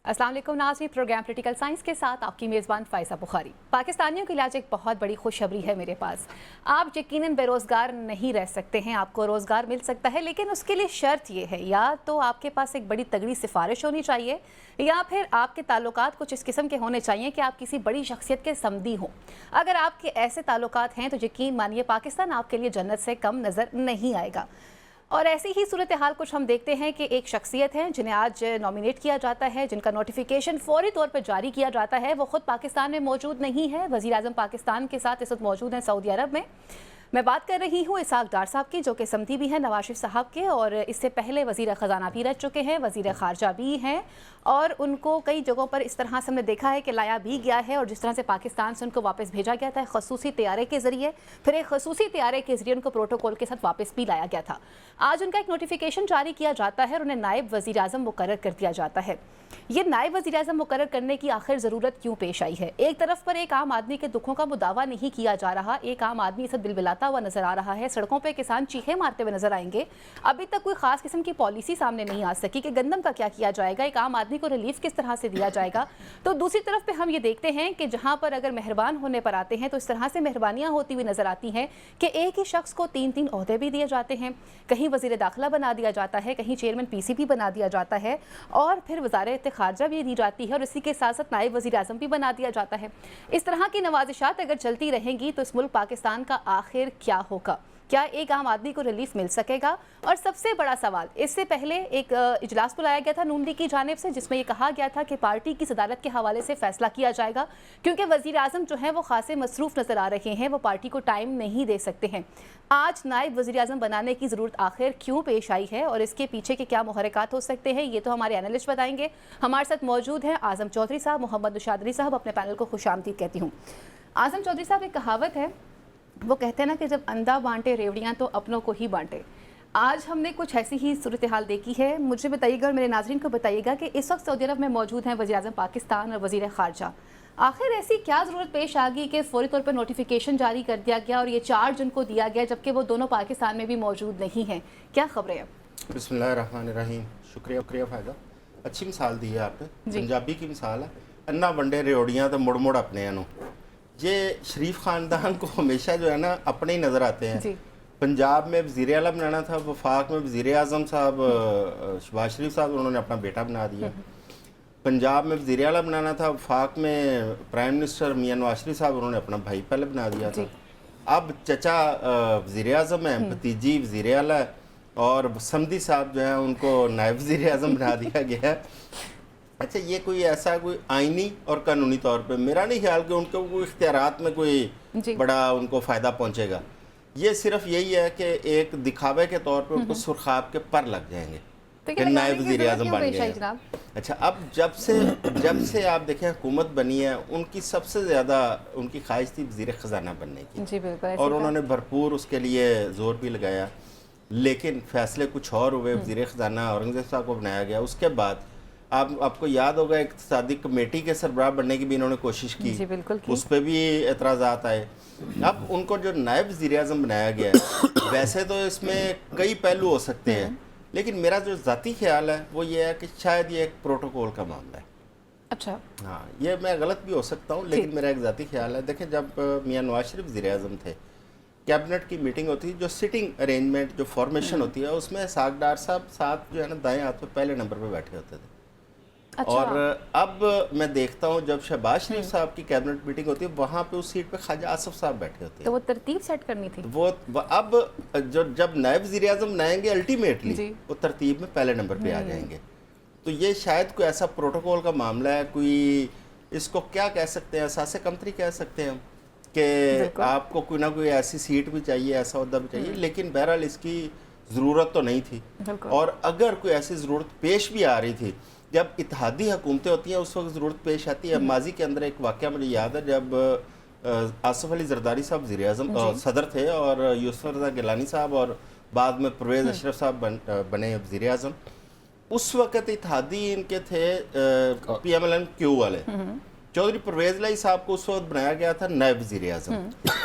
अस्सलाम वालेकुम नाज़रीन, प्रोग्राम पॉलिटिकल साइंस के साथ आपकी मेज़बान फ़ाइज़ा बुखारी। पाकिस्तानियों के लिए आज एक बहुत बड़ी खुशखबरी है मेरे पास। आप यकीनन बेरोज़गार नहीं रह सकते हैं, आपको रोज़गार मिल सकता है, लेकिन उसके लिए शर्त ये है या तो आपके पास एक बड़ी तगड़ी सिफारिश होनी चाहिए या फिर आपके ताल्लुकात कुछ इस किस्म के होने चाहिए कि आप किसी बड़ी शख्सियत के समधी हों। अगर आपके ऐसे ताल्लुकात हैं तो यकीन मानिए पाकिस्तान आपके लिए जन्नत से कम नज़र नहीं आएगा। और ऐसी ही सूरत हाल कुछ हम देखते हैं कि एक शख्सियत है जिन्हें आज नॉमिनेट किया जाता है, जिनका नोटिफिकेशन फौरी तौर पर जारी किया जाता है। वो खुद पाकिस्तान में मौजूद नहीं है, वज़ीर आज़म पाकिस्तान के साथ इस वक्त मौजूद हैं सऊदी अरब में। मैं बात कर रही हूँ इसहाक डार साहब की, जो कि समधी भी हैं नवाज शरीफ साहब के, और इससे पहले वज़ीर ख़जाना भी रह चुके हैं, वज़ीर ख़ारजा भी हैं, और उनको कई जगहों पर इस तरह से हमने देखा है कि लाया भी गया है, और जिस तरह से पाकिस्तान से उनको वापस भेजा गया था खसूसी तैयारे के ज़रिए, फिर एक खसूसी तैयारे के ज़रिए उनको प्रोटोकॉल के साथ वापस भी लाया गया था। आज उनका एक नोटिफिकेशन जारी किया जाता है और उन्हें नायब वज़ीर आज़म मुकर्रर कर दिया जाता है। ये नायब वज़ीर आज़म मुकर्रर करने की आखिर ज़रूरत क्यों पेश आई है? एक तरफ पर एक आम आदमी के दुखों का मुदावा नहीं किया जा रहा, एक आम आदमी इसे बिलबिलाता हुआ नजर आ रहा है, सड़कों पे किसान चीखे मारते हुए नजर आएंगे। अभी तक कोई खास किस्म की पॉलिसी सामने नहीं आ सकी कि गंदम का क्या किया जाएगा, एक आम आदमी को रिलीफ किस तरह से दिया जाएगा। तो दूसरी तरफ पे हम ये देखते हैं कि जहाँ पर अगर मेहरबान होने पर आते हैं तो इस तरह से मेहरबानियाँ होती हुई नजर आती हैं कि एक ही शख्स को 3-3 ओहदे भी दिए जाते हैं, कहीं वज़ीर दाखिला बना दिया जाता है, कहीं चेयरमैन PCP बना दिया जाता है, और फिर वज़ारत ख़ारजा भी दी जाती है, और इसी के साथ साथ नायब वज़ीर आज़म भी बना दिया जाता है। इस तरह की नवाजिशात अगर चलती रहेंगी तो इस मुल्क पाकिस्तान का आखिर क्या होगा? क्या एक आम आदमी को रिलीफ मिल सकेगा? और सबसे बड़ा सवाल, इससे पहले एक इजलास बुलाया गया था नून लीग की जानिब से, जिसमें ये कहा गया था कि पार्टी की सदारत के हवाले से फैसला किया जाएगा, क्योंकि वज़ीर आज़म जो हैं वो खासे मसरूफ़ नज़र आ रहे हैं, वो पार्टी को टाइम नहीं दे सकते हैं। आज नायब वज़ीर आज़म बनाने की ज़रूरत आखिर क्यों पेश आई है और इसके पीछे के क्या मुहर्रिकात हो सकते हैं, ये तो हमारे एनालिस्ट बताएंगे। हमारे साथ मौजूद हैं आज़म चौधरी साहब, मोहम्मद निशाद अली साहब। अपने पैनल को खुशामदीद कहती हूँ। आज़म चौधरी साहब, एक कहावत है, वो कहते हैं ना कि जब अंधा बांटे रेवड़ियाँ तो अपनों को ही बांटे। आज हमने कुछ ऐसी ही सूरत हाल देखी है। मुझे बताइएगा और मेरे नाज़रीन को बताइएगा कि इस वक्त सऊदी अरब में मौजूद हैं वज़ीर आज़म पाकिस्तान और वज़ीर ख़ारजा। आखिर ऐसी क्या ज़रूरत पेश आ गई कि फ़ौरी तौर पर नोटिफिकेशन जारी कर दिया गया और ये चार्ज उनको दिया गया, जबकि वो दोनों पाकिस्तान में भी मौजूद नहीं हैं? क्या ख़बरें हैं? बिस्मिल्लाहिर्रहमानिर्रहीम। शुक्रिया फ़ायदा, अच्छी मिसाल दी है आपने, पंजाबी की मिसाल है, अन्ना बंडे रेवड़ियाँ तो मुड़ मुड़ अपने नो। ये शरीफ ख़ानदान को हमेशा जो है ना अपने ही नज़र आते हैं। पंजाब में वज़ीर आला बनाना था, वफाक में वज़ीर आज़म साहब शहबाज शरीफ साहब उन्होंने अपना बेटा बना दिया। पंजाब में वज़ीर आला बनाना था, वफाक में प्राइम मिनिस्टर मियां नवाज शरीफ साहब उन्होंने अपना भाई पहले बना दिया था। अब चचा वज़ीर आज़म है, भतीजी वज़ीर आला है, और समधी साहब जो है उनको नायब वज़ीर आज़म बना दिया गया है। अच्छा, ये कोई ऐसा कोई आइनी और कानूनी तौर पे मेरा नहीं ख्याल कि उनको कोई इख्तियारात में कोई बड़ा उनको फ़ायदा पहुंचेगा। ये सिर्फ यही है कि एक दिखावे के तौर पे उनको सुरखाब के पर लग जाएंगे कि नायब वज़ीर आज़म बन गए। अच्छा, अब जब से आप देखें हुकूमत बनी है, उनकी सबसे ज़्यादा उनकी ख्वाहिश थी वज़ीर ख़जाना बनने की, और उन्होंने भरपूर उसके लिए ज़ोर भी लगाया, लेकिन फ़ैसले कुछ और हुए। वज़ीर ख़जाना औरंगज़ेब साहब को बनाया गया। उसके बाद आपको याद होगा इक़्तिसादी कमेटी के सरबराह बनने की भी इन्होंने कोशिश की, उस पर भी एतराज़ात आए। अब उनको जो नायब वज़ीर आज़म बनाया गया है, वैसे तो इसमें कई पहलू हो सकते हैं, लेकिन मेरा जो ज़ाती ख्याल है वो ये है कि शायद ये एक प्रोटोकॉल का मामला है। अच्छा, हाँ, ये मैं गलत भी हो सकता हूँ, लेकिन मेरा एक ज़ाती ख्याल है। देखें, जब मियां नवाज शरीफ वज़ीर आज़म थे, कैबिनेट की मीटिंग होती है, जो सिटिंग अरेंजमेंट जो फॉर्मेशन होती है, उसमें इसहाक डार साहब साथ जो है ना दाएँ हाथ पे पहले नंबर पे बैठे होते थे। अच्छा। और अब मैं देखता हूँ जब शहबाज शरीफ साहब की कैबिनेट मीटिंग होती है, वहाँ पे उस सीट पे ख्वाजा आसिफ साहब बैठे होते हैं। तो वो तरतीब सेट करनी थी। वो अब जब नायब वज़ीर आज़म बनाएंगे अल्टीमेटली वो तरतीब में पहले नंबर पे आ जाएंगे। तो ये शायद कोई ऐसा प्रोटोकॉल का मामला है, कोई इसको क्या कह सकते हैं, एहसास कमतरी कह सकते हैं हम, कि आपको कोई ना कोई ऐसी सीट भी चाहिए, ऐसा अहदा भी चाहिए, लेकिन बहरहाल इसकी ज़रूरत तो नहीं थी। और अगर कोई ऐसी ज़रूरत पेश भी आ रही थी, जब इत्तेहादी हुकूमतें होती हैं उस वक्त ज़रूरत पेश आती है। माजी के अंदर एक वाक़या मुझे याद है, जब आसिफ अली ज़रदारी साहब वज़ीर आज़म सदर थे और यूसुफ रज़ा गिलानी साहब और बाद में परवेज़ अशरफ साहब बने वज़ीर आज़म, उस वक़्त इत्तेहादी इनके थे PMLN-Q वाले, चौधरी परवेज़ लाई साहब को उस वक्त बनाया गया था नायब वज़ीर आज़म।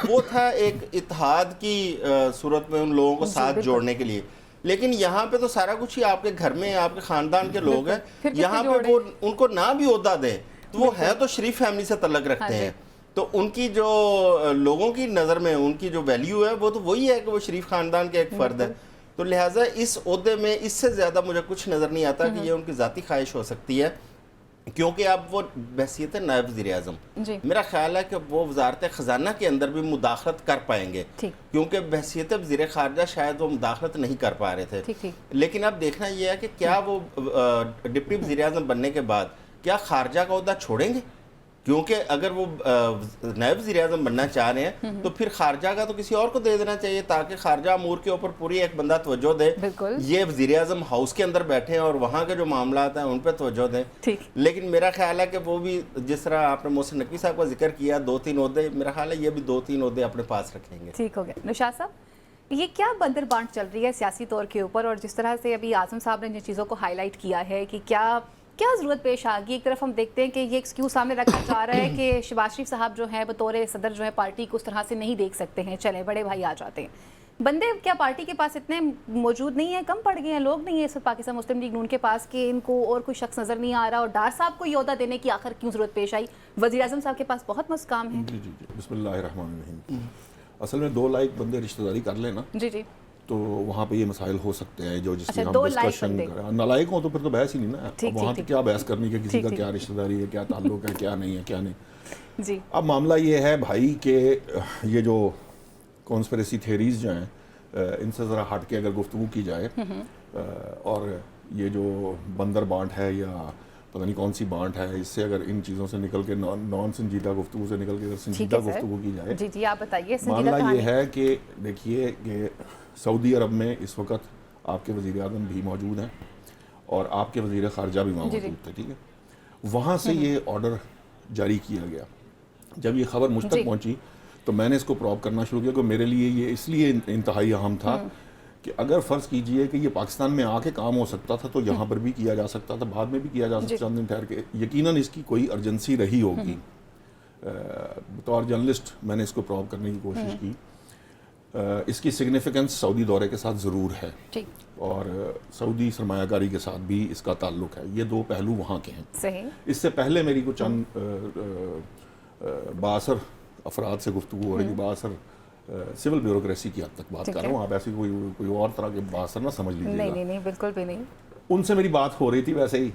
वो था एक इत्तेहाद की सूरत में उन लोगों को साथ जोड़ने के लिए, لیکن یہاں پہ تو سارا کچھ ہی آپ کے گھر میں آپ کے خاندان کے لوگ ہیں, یہاں پہ وہ ان کو نہ بھی عہدہ دیں تو وہ ہے تو شریف فیملی سے تعلق رکھتے ہیں, تو ان کی جو لوگوں کی نظر میں ان کی جو ویلیو ہے وہ تو وہی ہے کہ وہ شریف خاندان کے ایک فرد ہے. تو لہٰذا اس عہدے میں اس سے زیادہ مجھے کچھ نظر نہیں آتا کہ یہ ان کی ذاتی خواہش ہو سکتی ہے, کیونکہ اب وہ بحثیت نائب وزیر اعظم, میرا خیال ہے کہ وہ وزارت خزانہ کے اندر بھی مداخلت کر پائیں گے, کیونکہ بحثیت وزیر خارجہ شاید وہ مداخلت نہیں کر پا رہے تھے. لیکن اب دیکھنا یہ ہے کہ کیا وہ ڈپٹی وزیر اعظم بننے کے بعد کیا خارجہ کا عہدہ چھوڑیں گے, کیونکہ اگر وہ نائب وزیر اعظم بننا چاہ رہے ہیں تو پھر خارجہ کا تو کسی اور کو دے دینا چاہیے تاکہ خارجہ امور کے اوپر پوری ایک بندہ توجہ دے. یہ وزیر اعظم ہاؤس کے اندر بیٹھے ہیں اور وہاں کے جو معاملات ہیں ان پہ توجہ دیں. لیکن میرا خیال ہے کہ وہ بھی جس طرح آپ نے محسن نقوی صاحب کا ذکر کیا 2-3 عہدے, میرا خیال ہے یہ بھی 2-3 عہدے اپنے پاس رکھیں گے. ٹھیک ہو گیا. نشاط صاحب, یہ کیا بندر بانٹ چل رہی ہے سیاسی طور کے اوپر, اور جس طرح سے ابھی اعظم صاحب نے جن چیزوں کو ہائی لائٹ کیا ہے کہ کیا ضرورت پیش آ گئی. ایک طرف ہم دیکھتے ہیں کہ یہ ایکسکیوز سامنے رکھا جا رہا ہے کہ شہباز شریف صاحب جو ہیں بطور صدر جو ہے پارٹی کو اس طرح سے نہیں دیکھ سکتے ہیں, چلیں بڑے بھائی آ جاتے ہیں. بندے کیا پارٹی کے پاس اتنے موجود نہیں ہیں, کم پڑ گئے ہیں, لوگ نہیں ہیں اس پاکستان مسلم لیگ نون کے پاس کہ ان کو اور کوئی شخص نظر نہیں آ رہا, اور ڈار صاحب کو یہ عہدہ دینے کی آخر کیوں ضرورت پیش آئی؟ وزیر اعظم صاحب کے پاس بہت مست کام ہے. جی بسم اللہ الرحمن الرحیم. اصل میں 2 لائق بندے رشتہ داری کر لیں نا تو وہاں پہ یہ مسائل ہو سکتے ہیں جو جس کی ہم ڈسکشن کریں. نالائق ہوں تو پھر تو بحث ہی نہیں نا, وہاں پہ کیا بحث کرنی کہ کسی کا کیا رشتہ داری ہے, کیا تعلق ہے, کیا نہیں ہے, کیا نہیں. اب معاملہ یہ ہے بھائی کہ یہ جو کانسپریسی تھیریز جو ہیں ان سے ذرا ہٹ کے اگر گفتگو کی جائے, اور یہ جو بندر بانٹ ہے یا پتہ نہیں کون سی بانٹ ہے, اس سے اگر ان چیزوں سے نکل کے نان سنجیدہ گفتگو سے نکل کے اگر سنجیدہ گفتگو کی جائے. جی آپ بتائیے. معاملہ یہ ہے کہ دیکھیے کہ سعودی عرب میں اس وقت آپ کے وزیر اعظم بھی موجود ہیں اور آپ کے وزیر خارجہ بھی وہاں موجود تھے, ٹھیک ہے. وہاں سے یہ آرڈر جاری کیا گیا. جب یہ خبر مجھ تک پہنچی تو میں نے اس کو پروب کرنا شروع کیا کہ میرے لیے یہ اس لیے انتہائی اہم تھا کہ اگر فرض کیجئے کہ یہ پاکستان میں آ کے کام ہو سکتا تھا تو یہاں پر بھی کیا جا سکتا تھا, بعد میں بھی کیا جا سکتا, چند دن ٹھہر کے. یقیناً اس کی کوئی ارجنسی رہی ہوگی. بطور جرنلسٹ میں نے اس کو پروب کرنے کی کوشش کی. اس کی سگنیفیکنس سعودی دورے کے ساتھ ضرور ہے اور سعودی سرمایہ کاری کے ساتھ بھی اس کا تعلق ہے. یہ 2 پہلو وہاں کے ہیں. اس سے پہلے میری کچھ چند بااثر افراد سے گفتگو ہو رہی تھی, بااثر سول بیوروکریسی کی حد تک بات کر رہا ہوں, آپ ایسی کوئی اور طرح کے بااثر نہ سمجھ لیجیے گا. نہیں بالکل بھی نہیں. ان سے میری بات ہو رہی تھی ویسے ہی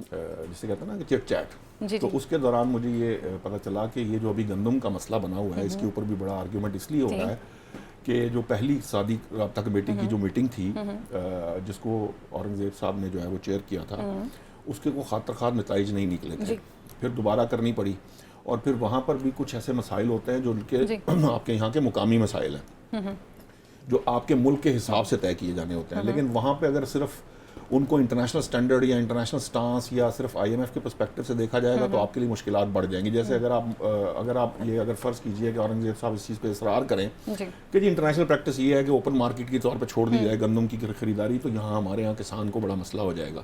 جسے کہتے ہیں نا کہ چٹ چیٹ. تو اس کے دوران مجھے یہ پتہ چلا کہ یہ جو ابھی گندم کا مسئلہ بنا ہوا ہے اس کے اوپر بھی بڑا آرگیومنٹ اس لیے ہو رہا ہے کہ جو پہلی اقتصادی رابطہ کمیٹی کی جو میٹنگ تھی جس کو اورنگزیب صاحب نے جو ہے وہ چیئر کیا تھا, اس کے کو خاطر خواہ نتائج نہیں نکلے تھے, پھر دوبارہ کرنی پڑی. اور پھر وہاں پر بھی کچھ ایسے مسائل ہوتے ہیں جو ان کے آپ کے یہاں کے مقامی مسائل ہیں جو آپ کے ملک کے حساب سے طے کیے جانے ہوتے ہیں. لیکن وہاں پہ اگر صرف ان کو انٹرنیشنل سٹینڈرڈ یا انٹرنیشنل سٹانس یا صرف IMF کے پرسپیکٹو سے دیکھا جائے گا تو آپ کے لیے مشکلات بڑھ جائیں گی. جیسے اگر آپ یہ فرض کیجئے کہ اورنگزیب صاحب اس چیز پہ اصرار کریں کہ جی انٹرنیشنل پریکٹس یہ ہے کہ اوپن مارکیٹ کے طور پہ چھوڑ دی جائے گندم کی خریداری, تو یہاں ہمارے یہاں کسان کو بڑا مسئلہ ہو جائے گا.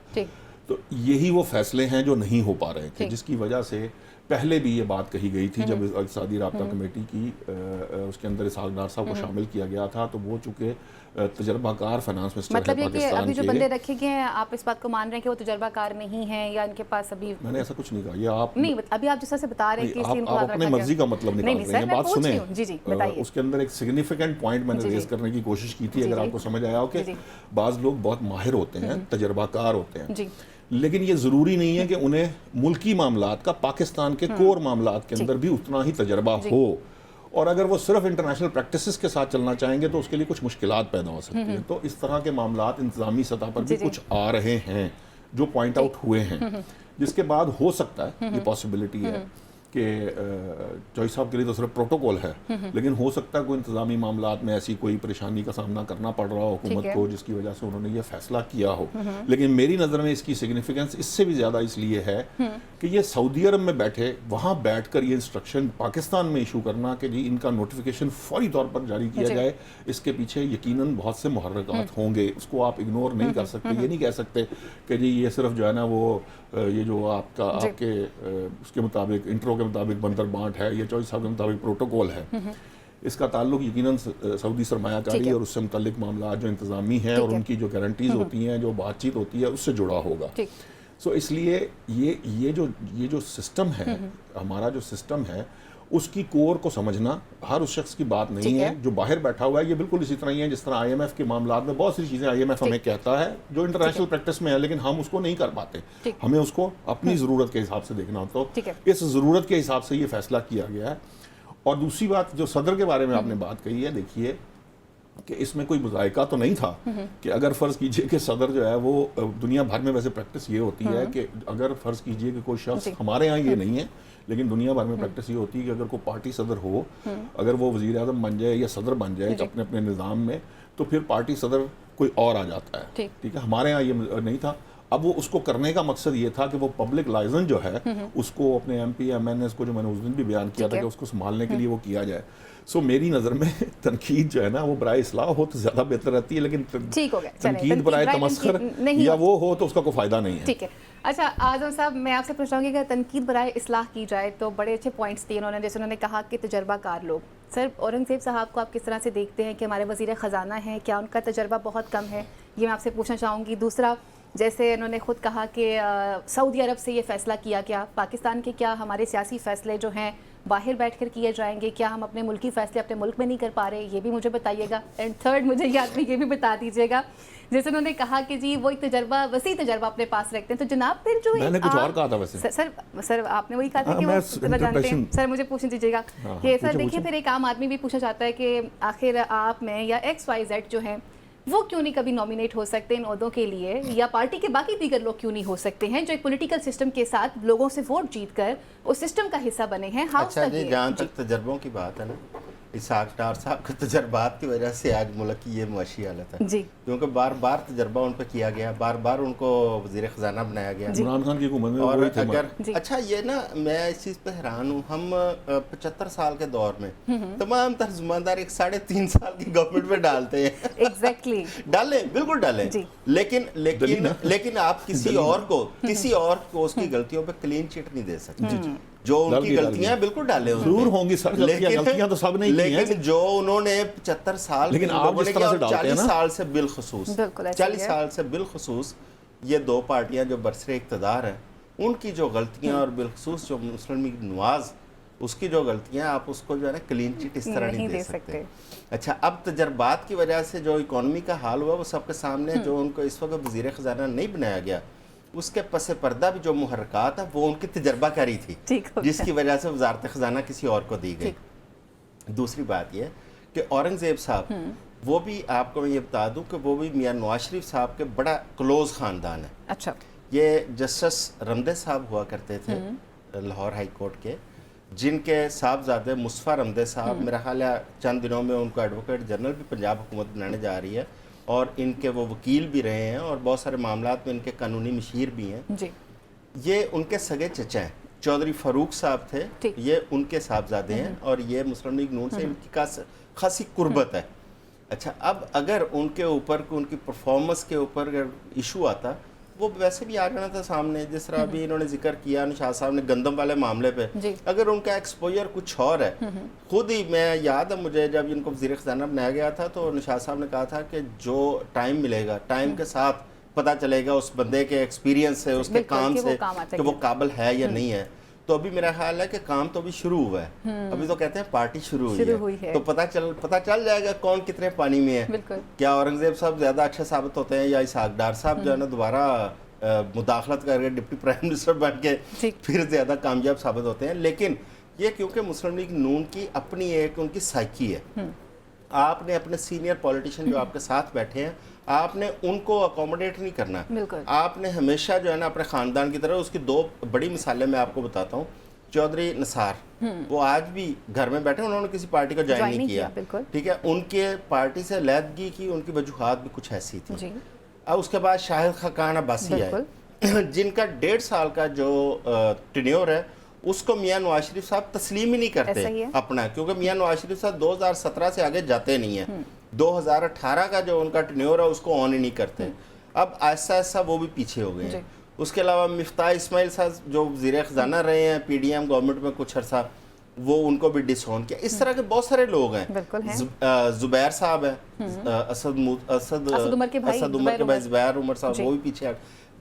تو یہی وہ فیصلے ہیں جو نہیں ہو پا رہے تھے, جس کی وجہ سے پہلے بھی یہ بات کہی گئی تھی جب اقتصادی رابطہ کمیٹی کی اس کے اندر اسحاق ڈار صاحب کو شامل کیا گیا تھا, تو وہ چونکہ تجربہ کار فائنانس منسٹر مطلب یہ کہ ابھی جو بندے رکھے گئے ہیں آپ اس بات کو مان رہے ہیں کہ وہ تجربہ کار نہیں ہیں یا ان کے پاس ابھی؟ میں نے ایسا کچھ نہیں کہا. یہ آپ نہیں, ابھی آپ جس طرح سے بتا رہے ہیں کہ آپ اپنے مرضی کا مطلب نکال رہے ہیں. بات سنیں, اس کے اندر ایک سگنیفیکنٹ پوائنٹ میں نے ریز کرنے کی کوشش کی تھی, اگر آپ کو سمجھ آیا ہو کہ بعض لوگ بہت ماہر ہوتے ہیں, تجربہ کار ہوتے ہیں, لیکن یہ ضروری نہیں ہے کہ انہیں ملکی معاملات کا پاکستان کے کور معاملات کے اندر بھی اتنا ہی تجربہ ہو. اور اگر وہ صرف انٹرنیشنل پریکٹسز کے ساتھ چلنا چاہیں گے تو اس کے لیے کچھ مشکلات پیدا ہو سکتی ہیں. تو اس طرح کے معاملات انتظامی سطح پر بھی کچھ آ رہے ہیں جو پوائنٹ آؤٹ ہوئے ہیں, جس کے بعد ہو سکتا ہے یہ پاسبلٹی ہے کہ چوہی صاحب کے لیے تو صرف پروٹوکول ہے, لیکن ہو سکتا ہے کوئی انتظامی معاملات میں ایسی کوئی پریشانی کا سامنا کرنا پڑ رہا ہو حکومت کو جس کی وجہ سے انہوں نے یہ فیصلہ کیا ہو. لیکن میری نظر میں اس کی سگنیفیکنس اس سے بھی زیادہ اس لیے ہے کہ یہ سعودی عرب میں بیٹھے, وہاں بیٹھ کر یہ انسٹرکشن پاکستان میں ایشو کرنا کہ جی ان کا نوٹیفیکیشن فوری طور پر جاری کیا جائے, اس کے پیچھے یقیناً بہت سے محرکات ہوں گے. اس کو آپ اگنور نہیں کر سکتے. یہ نہیں کہہ سکتے کہ جی یہ صرف جو ہے نا وہ یہ جو آپ کے اس کے مطابق انٹرو کے مطابق بندر بانٹ ہے, یہ چوہی صاحب کے مطابق پروٹوکول ہے. اس کا تعلق یقیناً سعودی سرمایہ کاری اور اس سے متعلق معاملات جو انتظامی ہیں اور ان کی جو گارنٹیز ہوتی ہیں، جو بات چیت ہوتی ہے، اس سے جڑا ہوگا. سو اس لیے یہ جو سسٹم ہے، ہمارا جو سسٹم ہے، اس کی کور کو سمجھنا ہر اس شخص کی بات نہیں ہے جو باہر بیٹھا ہوا ہے. یہ بالکل اسی طرح ہی ہے جس طرح آئی ایم ایف کے معاملات میں بہت سی چیزیں آئی ایم ایف ہمیں کہتا ہے جو انٹرنیشنل پریکٹس میں ہے، لیکن ہم اس کو نہیں کر پاتے. ہمیں اس کو اپنی ضرورت کے حساب سے دیکھنا ہوتا ہے. اس ضرورت کے حساب سے یہ فیصلہ کیا گیا ہے. اور دوسری بات جو صدر کے بارے میں آپ نے بات کہی ہے، دیکھیے کہ اس میں کوئی مذائقہ تو نہیں تھا کہ اگر فرض کیجئے کہ صدر جو ہے وہ دنیا بھر میں ویسے پریکٹس یہ ہوتی ہے کہ اگر فرض کیجئے کہ کوئی شخص، ہمارے ہاں یہ نہیں ہے لیکن دنیا بھر میں پریکٹس یہ ہوتی ہے کہ اگر کوئی پارٹی صدر ہو، اگر وہ وزیر اعظم بن جائے یا صدر بن جائے اپنے اپنے نظام میں، تو پھر پارٹی صدر کوئی اور آ جاتا ہے. ٹھیک ہے، ہمارے ہاں یہ نہیں تھا. اب وہ اس کو کرنے کا مقصد یہ تھا کہ وہ پبلک لائزن جو ہے اس کو اپنے M P M N S کو، جو میں نے اس دن بھی بیان کیا تھا، کہ اس کو سنبھالنے کے لیے وہ کیا جائے. سو میری نظر میں تنقید جو ہے نا وہ برائے اصلاح ہو تو زیادہ بہتر رہتی ہے، لیکن تنقید برائے تمسخر یا وہ ہو تو اس کا کوئی فائدہ نہیں ہے. ٹھیک ہے. اچھا اعظم صاحب، میں آپ سے پوچھ رہا ہوں کہ اگر تنقید برائے اصلاح کی جائے تو بڑے اچھے پوائنٹس دیے انہوں نے، جیسے انہوں نے کہا کہ تجربہ کار لوگ. سر، اورنگزیب صاحب کو آپ کس طرح سے دیکھتے ہیں کہ ہمارے وزیر خزانہ ہیں، کیا ان کا تجربہ بہت کم ہے؟ یہ میں آپ سے پوچھنا چاہوں گی. دوسرا، جیسے انہوں نے خود کہا کہ سعودی عرب سے یہ فیصلہ کیا گیا، پاکستان کے کیا ہمارے سیاسی فیصلے جو ہیں باہر بیٹھ کر کیے جائیں گے؟ کیا ہم اپنے ملکی فیصلے اپنے ملک میں نہیں کر پا رہے؟ یہ بھی مجھے بتائیے گا. اینڈ تھرڈ، مجھے یہ بھی بتا دیجیے گا، جیسے انہوں نے کہا کہ جی وہ ایک تجربہ، وسیع تجربہ اپنے پاس رکھتے ہیں، تو جناب پھر جو میں نے کچھ اور کہا تھا ویسے. سر آپ نے وہی کہا تھا کہ وہ اتنا جانتے ہیں. سر مجھے پوچھ دیجیے گا کہ سر دیکھیے، پھر ایک عام آدمی بھی پوچھنا چاہتا ہے کہ آخر آپ میں یا ایکس وائی زیڈ جو ہیں وہ کیوں نہیں کبھی نامینیٹ ہو سکتے ان عہدوں کے لیے، یا پارٹی کے باقی دیگر لوگ کیوں نہیں ہو سکتے ہیں جو ایک پولیٹیکل سسٹم کے ساتھ لوگوں سے ووٹ جیت کر اس سسٹم کا حصہ بنے ہیں؟ اچھا جی، جہاں تک تجربوں کی بات ہے نا، اسحاق ڈار صاحب کے تجربات کی وجہ سے آج ملک کی یہ معاشی حالت ہے. جی، کیونکہ بار بار تجربہ ان پہ کیا گیا، بار بار ان کو وزیر خزانہ بنایا گیا. عمران خان کی حکومت میں. اور اگر اچھا یہ نا، میں اس چیز پہ حیران ہوں، ہم 75 سال کے دور میں تمام ترجمان دار 3.5 سال کی گورنمنٹ میں ڈالتے ہیں. ایگزیکٹلی ڈالیں، بالکل ڈالیں، لیکن آپ کسی اور کو اس کی غلطیوں پہ کلین چٹ نہیں دے سکتے. جو ان کی غلطیاں بالکل ڈالے ضرور ہوں گی سر، غلطیاں تو سب نہیں کی ہیں، لیکن جو انہوں نے 75 سال، لیکن آپ جس طرح سے ڈالتے ہیں نا، 40 سال سے بالخصوص یہ دو پارٹیاں جو برسر اقتدار ہیں، ان کی جو غلطیاں، اور بالخصوص جو مسلم لیگ نواز، اس کی جو غلطیاں، آپ اس کو جو ہے نا کلین چٹ اس طرح نہیں دے سکتے. اچھا، اب تجربات کی وجہ سے جو اکانومی کا حال ہوا وہ سب کے سامنے، جو ان کو اس وقت وزیر خزانہ نہیں بنایا گیا، اس کے پس پردہ بھی جو محرکات ہیں وہ ان کی تجربہ کاری تھی، جس کی وجہ سے وزارت خزانہ کسی اور کو دی گئی. دوسری بات یہ کہ اورنگزیب صاحب، وہ بھی آپ کو میں یہ بتا دوں کہ وہ بھی میاں نواز شریف صاحب کے بڑا کلوز خاندان ہے. اچھا، یہ جسٹس رمدے صاحب ہوا کرتے تھے لاہور ہائی کورٹ کے، جن کے صاحبزادے مصطفیٰ رمدے صاحب، میرا خیال ہے چند دنوں میں ان کو ایڈوکیٹ جنرل بھی پنجاب حکومت بنانے جا رہی ہے، اور ان کے وہ وکیل بھی رہے ہیں، اور بہت سارے معاملات میں ان کے قانونی مشیر بھی ہیں. جی، یہ ان کے سگے چچا ہیں. چودھری فاروق صاحب تھے، یہ ان کے صاحبزادے ہیں، اور یہ مسلم لیگ نون سے ان کی خاصی قربت ہے. اچھا، اب اگر ان کے اوپر، ان کی پرفارمنس کے اوپر اگر ایشو آتا، وہ ویسے بھی آ جانا تھا سامنے، جس طرح ابھی انہوں نے ذکر کیا نشاط صاحب نے گندم والے معاملے پہ. اگر ان کا ایکسپوجر کچھ اور ہے، خود ہی میں یاد ہے مجھے جب ان کو وزیر خزانہ بنایا گیا تھا تو نشاط صاحب نے کہا تھا کہ جو ٹائم ملے گا، ٹائم کے ساتھ پتہ چلے گا اس بندے کے ایکسپیرینس سے، اس کے کام سے، کہ وہ قابل ہے یا نہیں ہے. تو ابھی میرا خیال ہے کہ کام تو ابھی شروع ہوا ہے، ابھی تو کہتے ہیں پارٹی شروع ہوئی ہے، تو پتہ چل جائے گا کون کتنے پانی میں ہے. کیا اورنگزیب صاحب زیادہ اچھے ثابت ہوتے ہیں، یا اسحاق ڈار صاحب جو ہے نا دوبارہ مداخلت کر کے ڈپٹی پرائم منسٹر بن کے پھر زیادہ کامیاب ثابت ہوتے ہیں. لیکن یہ کیونکہ مسلم لیگ نون کی اپنی ایک ان کی سائیکی ہے، آپ نے اپنے سینئر پولیٹیشین جو آپ کے ساتھ بیٹھے ہیں، آپ نے ان کو اکوموڈیٹ نہیں کرنا. آپ نے ہمیشہ جو ہے نا اپنے خاندان کی طرح، اس کی دو بڑی مثالیں میں آپ کو بتاتا ہوں. چودھری نثار، وہ آج بھی گھر میں بیٹھے، انہوں نے کسی پارٹی کو جوائن نہیں کیا، ٹھیک ہے، ان کے پارٹی سے علیحدگی کی ان کی وجوہات بھی کچھ ایسی تھی. اب اس کے بعد شاہد خاقان عباسی آئے، جن کا 1.5 سال کا جو ٹینیور ہے اس کو میاں نواز شریف صاحب تسلیم ہی نہیں کرتے اپنا، کیونکہ میاں نواز شریف صاحب 2017 سے آگے جاتے نہیں ہیں. 2018 کا جو ان کا ٹینیور ہے اس کو آن ہی نہیں کرتے. اب آہستہ آہستہ وہ بھی پیچھے ہو گئے ہیں. اس کے علاوہ مفتاح اسماعیل صاحب جو وزیر خزانہ رہے ہیں پی ڈی ایم گورنمنٹ میں کچھ عرصہ، وہ ان کو بھی ڈسون کیا. اس طرح کے بہت سارے لوگ ہیں. زبیر صاحب ہیں, اسد عمر کے بھائی زبیر عمر صاحب, وہ بھی پیچھے ہٹ.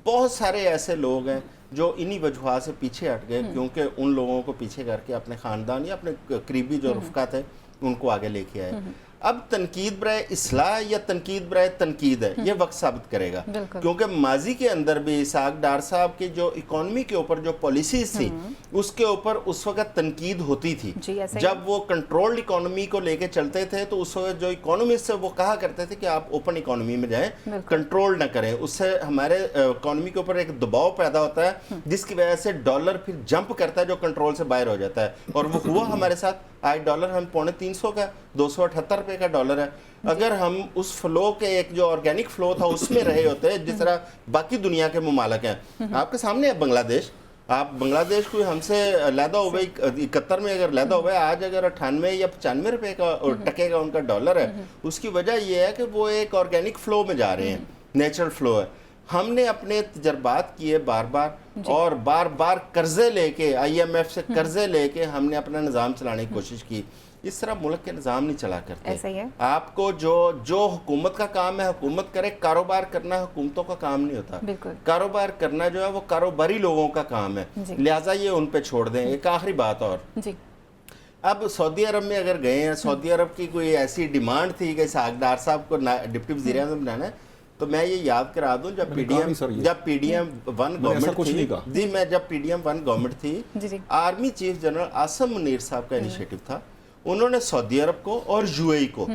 بہت سارے ایسے لوگ ہیں جو انہی وجوہات سے پیچھے ہٹ گئے کیونکہ ان لوگوں کو پیچھے کر کے اپنے خاندان یا اپنے قریبی جو رفقا تھے ان کو آگے لے کے آئے. اب تنقید برائے اصلاح یا تنقید برائے تنقید ہے, یہ وقت ثابت کرے گا, کیونکہ ماضی کے اندر بھی اسحاق ڈار صاحب کی جو اکانومی کے اوپر جو پالیسیز تھی اس کے اوپر اس وقت تنقید ہوتی تھی. جب وہ کنٹرولڈ اکانومی کو لے کے چلتے تھے تو اس وقت جو اکانومسٹ وہ کہا کرتے تھے کہ آپ اوپن اکانومی میں جائیں, کنٹرول نہ کریں, اس سے ہمارے اکانومی کے اوپر ایک دباؤ پیدا ہوتا ہے جس کی وجہ سے ڈالر پھر جمپ کرتا ہے جو کنٹرول سے باہر ہو جاتا ہے. اور وہ ہوا ہمارے ساتھ. آج ڈالر ہم 350 کا 278 روپے کا ڈالر ہے. اگر ہم اس فلو کے ایک جو آرگینک فلو تھا اس میں رہے ہوتے جس طرح باقی دنیا کے ممالک ہیں, آپ کے سامنے ہے بنگلہ دیش, آپ بنگلہ دیش کوئی ہم سے علیحدہ ہو گئی 71 میں اگر علیحدہ ہو گیا, آج اگر 98 یا 95 روپے کا ٹکے کا ان کا ڈالر ہے, اس کی وجہ یہ ہے کہ وہ ایک آرگینک فلو میں جا رہے ہیں, نیچرل فلو ہے. ہم نے اپنے تجربات کیے بار بار اور بار بار قرضے لے کے IMF سے قرضے لے کے ہم نے اپنا نظام چلانے کی کوشش کی. اس طرح ملک کے نظام نہیں چلا کرتے. آپ کو جو حکومت کا کام ہے حکومت کرے, کاروبار کرنا حکومتوں کا کام نہیں ہوتا. کاروبار کرنا جو ہے وہ کاروباری لوگوں کا کام ہے, لہٰذا یہ ان پہ چھوڑ دیں. ایک آخری بات اور, اب سعودی عرب میں اگر گئے ہیں, سعودی عرب کی کوئی ایسی ڈیمانڈ تھی کہ اسحاق ڈار صاحب کو ڈپٹی وزیر اعظم بنانا ہے, تو میں یہ یاد کرا دوں جب پی ڈی ایم 1 گورنمنٹ تھی, جی میں جب پی ڈی ایم 1 گورنمنٹ تھی, army chief general Asim Munir صاحب کا انیشیٹو تھا. انہوں نے سعودی عرب کو اور UAE کو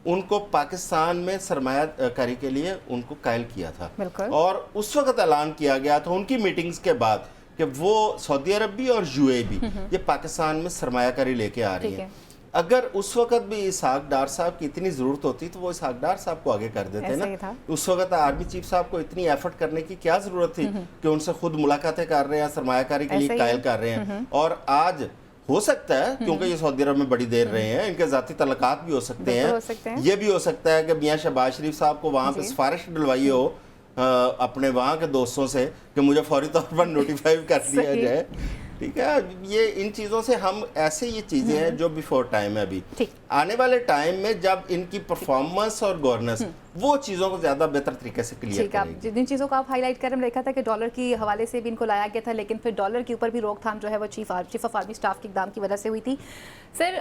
ان کو پاکستان میں سرمایہ کاری کے لیے ان کو قائل کیا تھا. اور اس وقت اعلان کیا گیا تھا ان کی میٹنگز کے بعد کہ وہ سعودی عرب بھی اور UAE بھی یہ پاکستان میں سرمایہ کاری لے کے آ رہی ہے. اگر اس وقت بھی اسحاق ڈار صاحب کی اتنی ضرورت ہوتی تو وہ اسحاق ڈار صاحب کو آگے کر دیتے نا. اس وقت آرمی چیف صاحب کو اتنی ایفرٹ کرنے کی کیا ضرورت تھی کہ ان سے خود ملاقاتیں کر رہے ہیں, سرمایہ کاری کے لیے قائل کر رہے ہیں. اور آج ہو سکتا ہے کیونکہ یہ سعودی عرب میں بڑی دیر رہے ہیں, ان کے ذاتی تعلقات بھی ہو سکتے ہیں, یہ بھی ہو سکتا ہے کہ میاں شہباز شریف صاحب کو وہاں پہ سفارش ڈلوائی ہو اپنے وہاں کے دوستوں سے کہ مجھے فوری طور پر نوٹیفائی کر دیا جائے. ٹھیک ہے, یہ ان چیزوں سے ہم ایسے یہ چیزیں ہیں جو بیفور ٹائم ہے. ابھی آنے والے ٹائم میں جب ان کی پرفارمنس اور گورننس وہ چیزوں کو زیادہ بہتر طریقے سے کلیئر کرے گی. جن چیزوں کو آپ ہائی لائٹ کریں, دیکھا تھا کہ ڈالر کی حوالے سے بھی ان کو لایا گیا تھا, لیکن پھر ڈالر کے اوپر بھی روک تھام جو ہے وہ چیف آف آرمی اسٹاف کے اقدام کی وجہ سے ہوئی تھی. سر,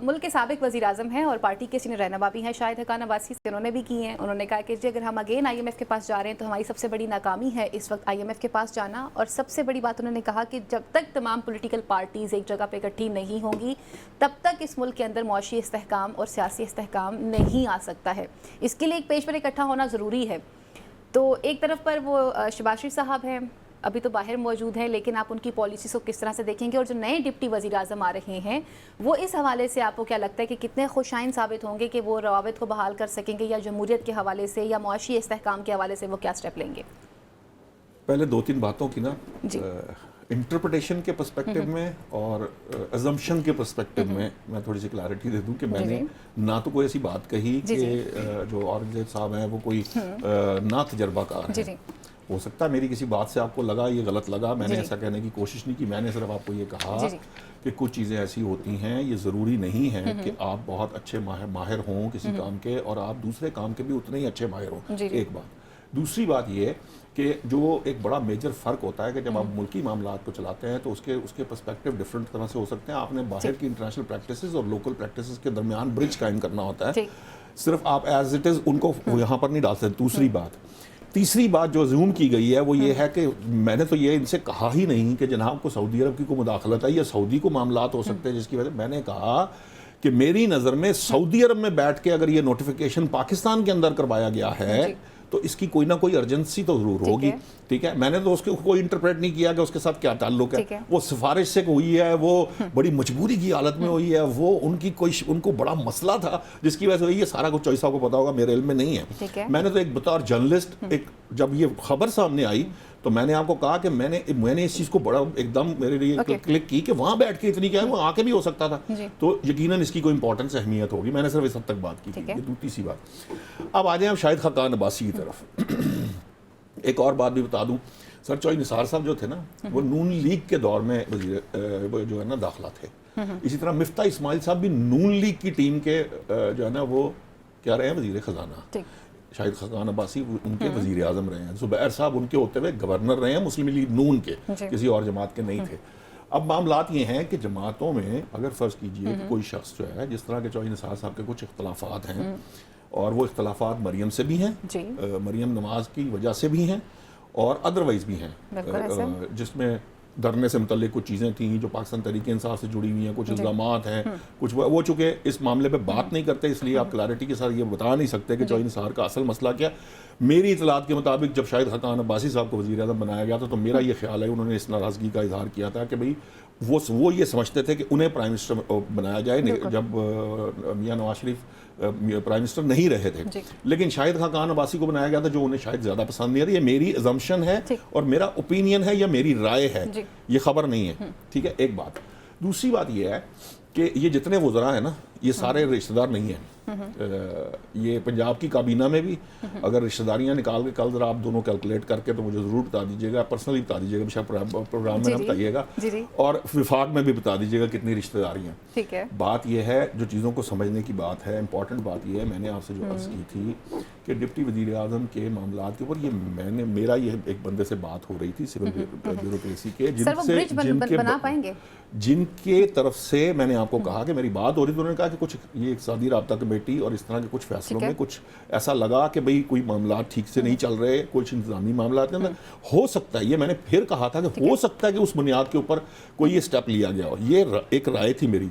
ملک کے سابق وزیر اعظم ہیں اور پارٹی کے سینئر رہنما بھی ہیں شاہد حقان عباسی, سے انہوں نے بھی کی ہیں. انہوں نے کہا کہ جی اگر ہم اگین IMF کے پاس جا رہے ہیں تو ہماری سب سے بڑی ناکامی ہے اس وقت IMF کے پاس جانا. اور سب سے بڑی بات انہوں نے کہا کہ جب تک تمام پولیٹیکل پارٹیز ایک جگہ پہ اکٹھی نہیں ہوں گی تب تک اس ملک کے اندر معاشی استحکام اور سیاسی استحکام نہیں آ سکتا ہے. اس کے لیے ایک پیج پر اکٹھا ہونا ضروری ہے. تو ایک طرف پر وہ شہباز شریف صاحب ہیں, ابھی تو باہر موجود ہیں, لیکن آپ ان کی پالیسیز کو کس طرح سے دیکھیں گے, اور جو نئے ڈپٹی وزیر اعظم آ رہے ہیں وہ اس حوالے سے آپ کو کیا لگتا ہے کہ کتنے خوشائن ثابت ہوں گے کہ وہ روابط کو بحال کر سکیں گے, یا جمہوریت کے حوالے سے یا معاشی استحکام کے حوالے سے وہ کیا سٹیپ لیں گے؟ پہلے 2-3 باتوں کی نا انٹرپریٹیشن کے پرسپیکٹو میں اور ازمپشن کے پرسپیکٹو میں تھوڑی سی کلیئرٹی دے دوں کہ میں نے نہ تو کوئی ایسی بات کہی کہ جو اورنگزیب صاحب ہیں وہ کوئی نہ تجربہ کار ہیں. ہو سکتا ہے میری کسی بات سے آپ کو لگا یہ غلط لگا, میں نے ایسا کہنے کی کوشش نہیں کی. میں نے صرف آپ کو یہ کہا کہ کچھ چیزیں ایسی ہوتی ہیں, یہ ضروری نہیں ہے کہ آپ بہت اچھے ماہر ہوں کسی کام کے اور آپ دوسرے کام کے بھی اتنے ہی اچھے ماہر ہوں. ایک بات. دوسری بات یہ کہ جو ایک بڑا میجر فرق ہوتا ہے کہ جب آپ ملکی معاملات کو چلاتے ہیں تو اس کے پرسپیکٹو ڈفرینٹ طرح سے ہو سکتے ہیں. آپ نے باہر کی انٹرنیشنل پریکٹسز اور لوکل پریکٹسز کے درمیان برج قائم کرنا ہوتا ہے. صرف آپ ایز اٹ از ان کو یہاں پر نہیں ڈال سکتے. دوسری بات, تیسری بات جو زوم کی گئی ہے وہ یہ ہے کہ میں نے تو یہ ان سے کہا ہی نہیں کہ جناب کو سعودی عرب کی کوئی مداخلت ہے یا سعودی کو معاملات ہو سکتے ہیں جس کی وجہ سے. میں نے کہا کہ میری نظر میں سعودی عرب میں بیٹھ کے اگر یہ نوٹیفیکیشن پاکستان کے اندر کروایا گیا ہے تو اس کی کوئی نہ کوئی ارجنسی تو ضرور ہوگی. ٹھیک ہے, میں نے تو اس کو کوئی انٹرپریٹ نہیں کیا کہ اس کے ساتھ کیا تعلق ہے. وہ سفارش سے ہوئی ہے, وہ بڑی مجبوری کی حالت میں ہوئی ہے, وہ ان کو بڑا مسئلہ تھا جس کی وجہ سے یہ سارا کچھ چوائسا کو پتا ہوگا, میرے علم میں نہیں ہے. میں نے تو ایک بطور جرنلسٹ جب یہ خبر سامنے آئی تو میں نے آپ کو کہا کہ میں نے اس چیز کو بڑا ایک دم میرے لیے کلک کی کہ وہاں بیٹھ کے اتنی کیا ہے, وہ آ کے بھی ہو سکتا تھا. تو یقیناً اس کی کوئی امپورٹنس اہمیت ہوگی. میں نے صرف اس حد تک بات کی تھی. یہ دوسری بات. اب آ جائیں شاہد حقان عباسی کی طرف. ایک اور بات بھی بتا دوں, سر چوئی نثار صاحب جو تھے نا وہ نون لیگ کے دور میں جو ہے نا داخلہ تھے. इसी तरह मिफ्ता इस्माइल साहब भी नून लीग की टीम के जो है ना वो क्या रहे हैं वजीर खजाना, शाहिद खाकान अब्बासी उनके वजीर आज़म रहे हैं, ज़ुबैर साहब उनके होते हुए गवर्नर रहे हैं मुस्लिम लीग नून के, किसी और जमात के नहीं थे। अब मामलात ये हैं कि जमातों में अगर फ़र्ज़ कीजिए कि कोई शख्स जो है जिस तरह के चौधरी निसार साहब के कुछ इख्तलाफात हैं और वो इख्तलाफात मरियम से भी हैं, मरियम नवाज़ की वजह से भी हैं और अदरवाइज़ भी हैं, जिसमें धरने से मुतल्लिक कुछ चीज़ें थी जो पाकिस्तान तहरीक इंसाफ से जुड़ी हुई हैं, कुछ इल्ज़ामात हैं, कुछ वो चूँकि इस मामले पे बात नहीं करते इसलिए आप क्लैरिटी के साथ ये बता नहीं सकते कि चौधरी निसार का असल मसला क्या। मेरी इतलात के मुताबिक जब शाहिद खाकान अब्बासी साहब को वज़ीर आज़म बनाया गया था तो मेरा ये ख्याल है उन्होंने इस नाराज़गी का इजहार किया था कि भाई वो ये समझते थे कि उन्हें प्राइम मिनिस्टर बनाया जाए जब मियां नवाज शरीफ प्राइम मिनिस्टर नहीं रहे थे, लेकिन शाहिद खाकान अब्बासी को बनाया गया था जो उन्हें शायद ज़्यादा पसंद नहीं आ रही। ये मेरी अजम्पशन है और मेरा ओपिनियन है या मेरी राय है, ये खबर नहीं है, ठीक है। एक बात, दूसरी बात ये है कि ये जितने वज़रा हैं ना ये सारे रिश्तेदार नहीं हैं। ये पंजाब की काबीना में भी अगर रिश्तेदारियां निकाल के कल जरा आप दोनों कैलकुलेट करके तो मुझे ज़रूर बता दीजिएगा, पर्सनली बता दीजिएगा, बेशक प्रोग्राम में बताइएगा, और विफाक में भी बता दीजिएगा कितनी रिश्तेदारियां। ठीक है, बात यह है जो चीज़ों को समझने की बात है, इंपॉर्टेंट बात यह है, मैंने आपसे जो अर्ज़ की थी कि डिप्टी वज़ीर आज़म के मामलात के ऊपर ये मेरा ये एक बंदे से बात हो रही थी सिविल ब्यूरोक्रेसी के जिनके तरफ से मैंने आपको कहा कि मेरी बात हो रही थी, उन्होंने कहा कि कुछ ये इक़्तिसादी राब्ता कमेटी और इस तरह के कुछ फैसलों में कुछ ऐसा लगा कि भाई कोई मामला ठीक से नहीं चल रहे, कुछ इंतजामी मामला के अंदर हो सकता है, ये मैंने फिर कहा था कि हो सकता है कि उस बुनियाद के ऊपर कोई ये स्टेप लिया गया हो। ये एक राय थी मेरी,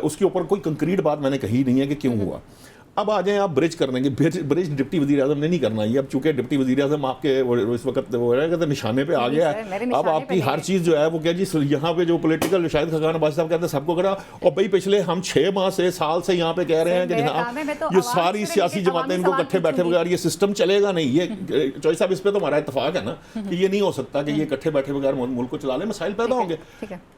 उसके ऊपर कोई कंक्रीट बात मैंने कही नहीं है कि क्यों हुआ। अब आ जाएं आप ब्रिज करने के, ब्रिज डिप्टी वज़ीर आज़म ने नहीं करना है। अब चूंकि डिप्टी वज़ीर आज़म आपके इस वक्त वो है निशाने पे आ गया है, अब आपकी हर चीज़ जो है वो क्या जी यहाँ पे जो पॉलिटिकल शाहिद खाकान अब्बासी साहब कहते हैं सबको करा, और भाई पिछले हम 6 माह से साल से यहाँ पे कह रहे हैं कि जनाब ये सारी सियासी जमातें इनको इकट्ठे बैठे बगैर ये सिस्टम चलेगा नहीं। ये चौधरी साहब इस पर तो हमारा इत्तेफाक है ना कि ये नहीं हो सकता कि ये इकट्ठे बैठे बगैर मुल्क को चला लें, मसाइल पैदा होंगे।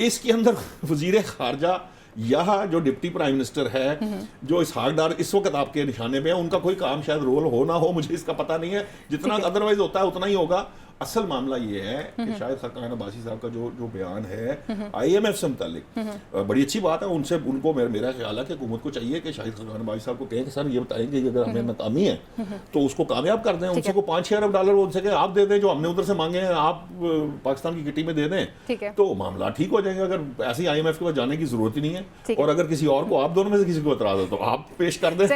इसके अंदर वज़ीर ख़ारजा यह जो डिप्टी प्राइम मिनिस्टर है जो इसहाक डार इस वक्त आपके निशाने पे है, उनका कोई काम शायद रोल हो ना हो, मुझे इसका पता नहीं है, जितना अदरवाइज होता है उतना ही होगा। असल मामला ये है कि शायद खाकान अब्बासी साहब का जो बयान है IMF से मुतालिक बड़ी अच्छी बात है, उनसे उनको मेरा ख्याल है कि हुकूमत को चाहिए कि शायद खाकान अब्बासी साहब को कहें कि सर ये बताएंगे कि अगर हमें नाकामी है तो उसको कामयाब कर दें, उनसे को 5-6 अरब डॉलर उनसे कहें आप दे दें जो हमने उधर से मांगे हैं, आप पाकिस्तान की किटी में दे दें तो मामला ठीक हो जाएगा। अगर ऐसी IMF के पास जाने की जरूरत ही नहीं है, और अगर किसी और को आप दोनों में से किसी को एतराज हो तो आप पेश कर दें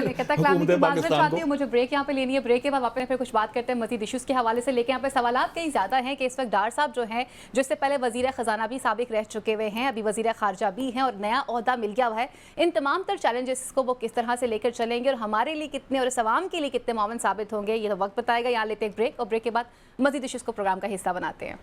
पाकिस्तान को। मुझे ब्रेक यहाँ पे लेनी है, ब्रेक के बाद वापस फिर कुछ बात करते हैं मज़ीद इश्यूज़ के हवाले से, लेके यहाँ पे सवाल कई ज़्यादा हैं कि इस वक्त डार साहब जो हैं, जो इससे पहले वज़ीर ख़जाना भी साबिक रह चुके हुए हैं, अभी वज़ीर ख़ारजा भी हैं और नया ओहदा मिल गया हुआ है, इन तमाम तर चैलेंजेस को वो किस तरह से लेकर चलेंगे और हमारे लिए कितने और इस अवाम के लिए कितने मावन साबित होंगे, ये तो वक्त बताएगा। यहाँ लेते एक ब्रेक और ब्रेक के बाद मज़ीद इश्यूज़ को प्रोग्राम का हिस्सा बनाते हैं।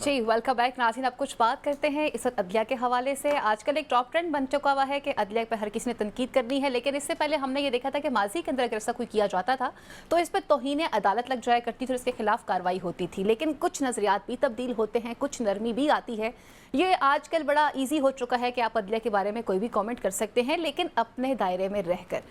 जी वेलकम बैक नाज़रीन। अब कुछ बात करते हैं इस वक्त अदलिया के हवाले से। आजकल एक टॉप ट्रेंड बन चुका हुआ है कि अदलिया पर हर किसी ने तनकीद करनी है, लेकिन इससे पहले हमने ये देखा था कि माजी के अंदर अगर ऐसा कोई किया जाता था तो इस पर तौहीन अदालत लग जाया करती थी और इसके खिलाफ कार्रवाई होती थी, लेकिन कुछ नज़रियात भी तब्दील होते हैं, कुछ नरमी भी आती है। ये आजकल बड़ा ईजी हो चुका है कि आप अदलिया के बारे में कोई भी कॉमेंट कर सकते हैं, लेकिन अपने दायरे में रहकर।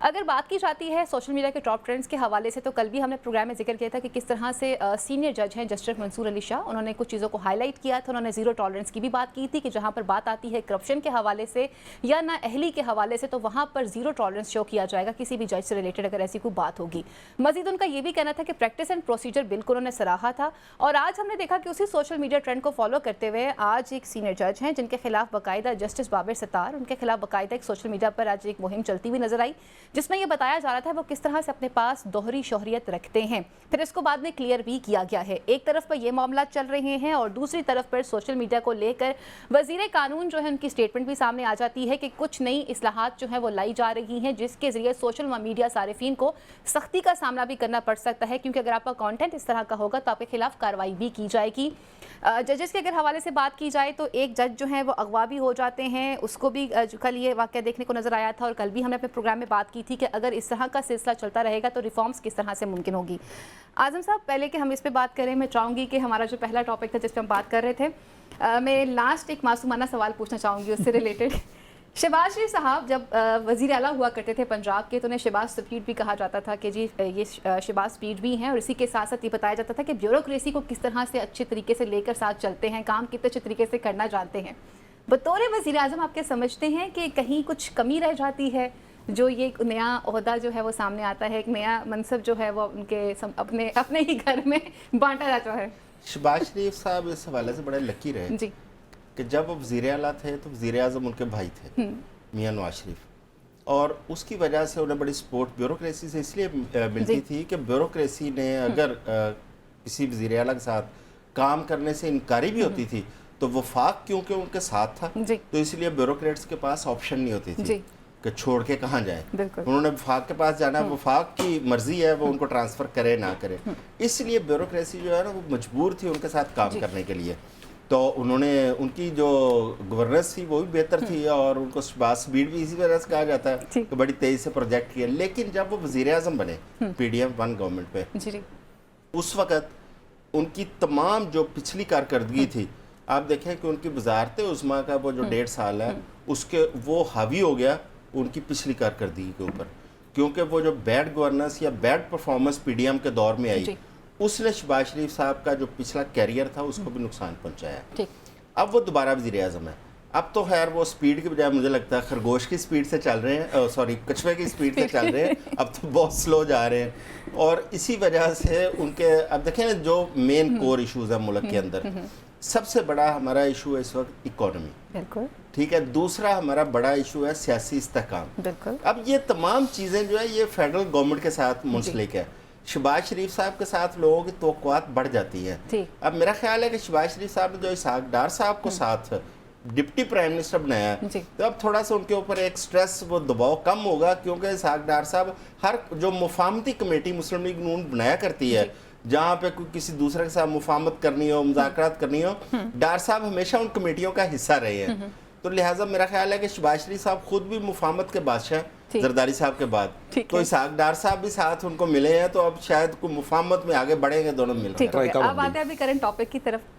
अगर बात की जाती है सोशल मीडिया के टॉप ट्रेंड्स के हवाले से, तो कल भी हमने प्रोग्राम में जिक्र किया था कि किस तरह से सीनियर जज हैं जस्टिस मंसूर अली शाह, उन्होंने कुछ चीज़ों को हाईलाइट किया था। उन्होंने ज़ीरो टॉलरेंस की भी बात की थी कि जहां पर बात आती है करप्शन के हवाले से या ना अहली के हवाले से, तो वहां पर ज़ीरो टॉलरेंस शो किया जाएगा किसी भी जज से रिलेटेड अगर ऐसी कोई बात होगी। मजीद उनका ये भी कहना था कि प्रैक्टिस एंड प्रोसीजर बिल को उन्होंने सराहा था। और आज हमने देखा कि उसी सोशल मीडिया ट्रेंड को फॉलो करते हुए आज एक सीनियर जज हैं जिनके खिलाफ बाकायदा जस्टिस बाबर सत्तार, उनके खिलाफ बाकायदा एक सोशल मीडिया पर आज एक मुहिम चलती हुई नजर आई जिसमें यह बताया जा रहा था वो किस तरह से अपने पास दोहरी शोहरियत रखते हैं। फिर इसको बाद में क्लियर भी किया गया है। एक तरफ पर ये मामला चल रहे हैं और दूसरी तरफ पर सोशल मीडिया को लेकर वजीर कानून जो है उनकी स्टेटमेंट भी सामने आ जाती है कि कुछ नई इस्लाहात जो है वो लाई जा रही हैं जिसके जरिए सोशल मीडिया सारिफीन को सख्ती का सामना भी करना पड़ सकता है, क्योंकि अगर आपका कंटेंट इस तरह का होगा तो आपके खिलाफ कार्रवाई भी की जाएगी। जजेस के अगर हवाले से बात की जाए तो एक जज जो है वो अगवा भी हो जाते हैं, उसको भी कल ये वाक़या देखने को नज़र आया था और कल भी हमने अपने प्रोग्राम में बात की थी कि अगर इस तरह का सिलसिला चलता रहेगा तो रिफॉर्म्स किस तरह से मुमकिन होगी। आज़म साहब, पहले कि हम इस पे बात करें, मैं चाहूँगी कि हमारा जो पहला टॉपिक था जिस पर हम बात कर रहे थे, मैं लास्ट एक मासूमाना सवाल पूछना चाहूँगी उससे रिलेटेड। शहबाज शरीफ साहब जब वज़ीर आला हुआ करते थे पंजाब के, तो उन्हें शहबाज स्पीड भी कहा जाता था कि जी ये शहबाज स्पीड भी हैं, और इसी के साथ साथ ये बताया जाता था कि ब्यूरोक्रेसी को किस तरह से अच्छे तरीके से लेकर साथ चलते हैं, काम कितने अच्छे तरीके से करना जानते हैं। बतौर वज़ीर आज़म आपके समझते हैं कि कहीं कुछ कमी रह जाती है, जो ये एक नया ओहदा जो है वो सामने आता है, एक नया मनसब जो है वो उनके अपने ही घर में बांटा जाता है? शहबाज शरीफ साहब इस हवाले से बड़े लकी रहे जी कि जब वो वज़ीर आला थे तो वज़ीर आज़म उनके भाई थे मियां नवाज शरीफ, और उसकी वजह से उन्हें बड़ी सपोर्ट ब्यूरोक्रेसी से इसलिए मिलती थी कि ब्यूरोक्रेसी ने अगर किसी वज़ीर आला के साथ काम करने से इनकारी भी होती थी तो वफाक क्योंकि उनके साथ था, तो इसलिए ब्यूरोक्रेट्स के पास ऑप्शन नहीं होती थी कि छोड़ के कहाँ जाए। उन्होंने वफाक के पास जाना, वफाक की मर्जी है वो उनको ट्रांसफ़र करे ना करे, इसलिए ब्यूरोक्रेसी जो है ना वो मजबूर थी उनके साथ काम करने के लिए। तो उन्होंने उनकी जो गवर्नेंस थी वो भी बेहतर थी, और उनको शहबाज स्पीड भी इसी वजह से कहा जाता है कि बड़ी तेज़ी से प्रोजेक्ट किया। लेकिन जब वो वज़ीर आज़म बने PDM-1 गवर्नमेंट पे, उस वक़्त उनकी तमाम जो पिछली कारकर्दगी थी, आप देखें कि उनकी वजारत उज़्मा का वो जो 1.5 साल है उसके वो हावी हो गया उनकी पिछली कारकर्दगी के ऊपर, क्योंकि वो जो बैड गवर्नेंस या बैड परफॉर्मेंस PDM के दौर में आई, उसने शहबाज शरीफ साहब का जो पिछला कैरियर था उसको भी नुकसान पहुंचाया। अब वो दोबारा वज़ीर आज़म है, अब तो खैर वो स्पीड की बजाय मुझे लगता है खरगोश की स्पीड से चल रहे हैं, सॉरी कछुए की स्पीड से चल रहे हैं, अब तो बहुत स्लो जा रहे हैं। और इसी वजह से उनके अब देखें ना जो मेन कोर इशूज़ है मुल्क के अंदर, सबसे बड़ा हमारा इशू है इस वक्त इकोनॉमी, बिल्कुल ठीक है, दूसरा हमारा बड़ा इशू है सियासी इस्तेहकाम, बिल्कुल। अब ये तमाम चीज़ें जो है ये फेडरल गवर्नमेंट के साथ मुंसलिक है। शहबाज शरीफ साहब के साथ लोगों की तवक्कुआत बढ़ जाती है। अब मेरा ख्याल है कि शहबाज शरीफ साहब ने जो इसहाक डार साहब को साथ डिप्टी प्राइम मिनिस्टर बनाया, तो अब थोड़ा सा उनके ऊपर एक स्ट्रेस वो दबाव कम होगा, क्योंकि इसहाक डार साहब हर जो मुफाहमती कमेटी मुस्लिम लीग नून बनाया करती है, जहाँ पे कोई किसी दूसरे के साथ मुफाहमत करनी हो, मुज़ाकरात करनी हो, डार साहब हमेशा उन कमेटियों का हिस्सा रहे हैं। तो लिहाजा मेरा ख्याल है कि शहबाज शरीफ साहब खुद भी मुफाहमत के बादशाह, जरदारी साहब के बाद, तो इसहाक डार साहब भी साथ उनको मिले हैं, तो अब शायद कोई मुफाहमत में आगे बढ़ेंगे दोनों मिलकर। अब आते हैं अभी करंट टॉपिक की तरफ।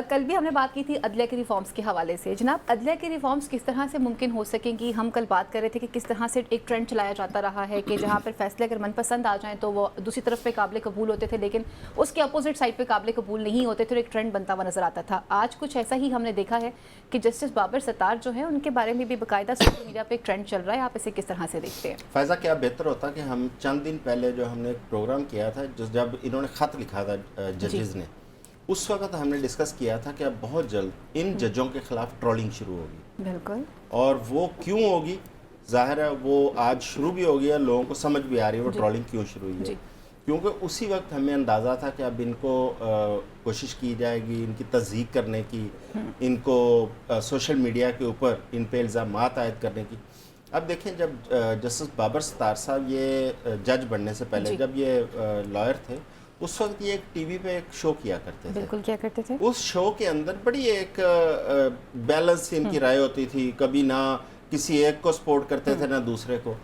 कल भी हमने बात की थी अदलिया के रिफॉर्म्स के हवाले से। जनाब, अदलिया के रिफॉर्म्स किस तरह से मुमकिन हो सकेंगी? हम कल बात कर रहे थे कि किस तरह से एक ट्रेंड चलाया जाता रहा है कि जहाँ पर फैसले अगर मनपसंद आ जाएं तो वो दूसरी तरफ पे काबिल कबूल होते थे, लेकिन उसके अपोजिट साइड पे काबिल कबूल नहीं होते थे, एक ट्रेंड बनता हुआ नजर आता था। आज कुछ ऐसा ही हमने देखा है कि जस्टिस बाबर सत्तार जो है उनके बारे में भी बाकायदा सोशल मीडिया पर एक ट्रेंड चल रहा है। आप इसे किस तरह से देखते हैं? फैज़ा, क्या बेहतर होता कि हम चंद दिन पहले जो हमने एक प्रोग्राम किया था, जब इन्होंने ख़त लिखा था जजेस ने, उस वक्त हमने डिस्कस किया था कि अब बहुत जल्द इन जजों के खिलाफ ट्रोलिंग शुरू होगी। बिल्कुल। और वो क्यों होगी, ज़ाहिर है वो आज शुरू भी हो गया, लोगों को समझ भी आ रही है वो ट्रोलिंग क्यों शुरू हुई है, क्योंकि उसी वक्त हमें अंदाज़ा था कि अब इनको कोशिश की जाएगी इनकी तस्दीक करने की, इनको सोशल मीडिया के ऊपर इन पे इल्ज़ामात आयद करने की। अब देखें, जब जस्टिस बाबर सत्तार साहब ये जज बनने से पहले जब ये लॉयर थे, उस वक्त ये एक टीवी पे एक शो किया करते थे। बिल्कुल, क्या करते थे? उस शो के अंदर बड़ी एक बैलेंस इनकी राय होती थी, कभी ना किसी एक को सपोर्ट करते थे ना दूसरे को।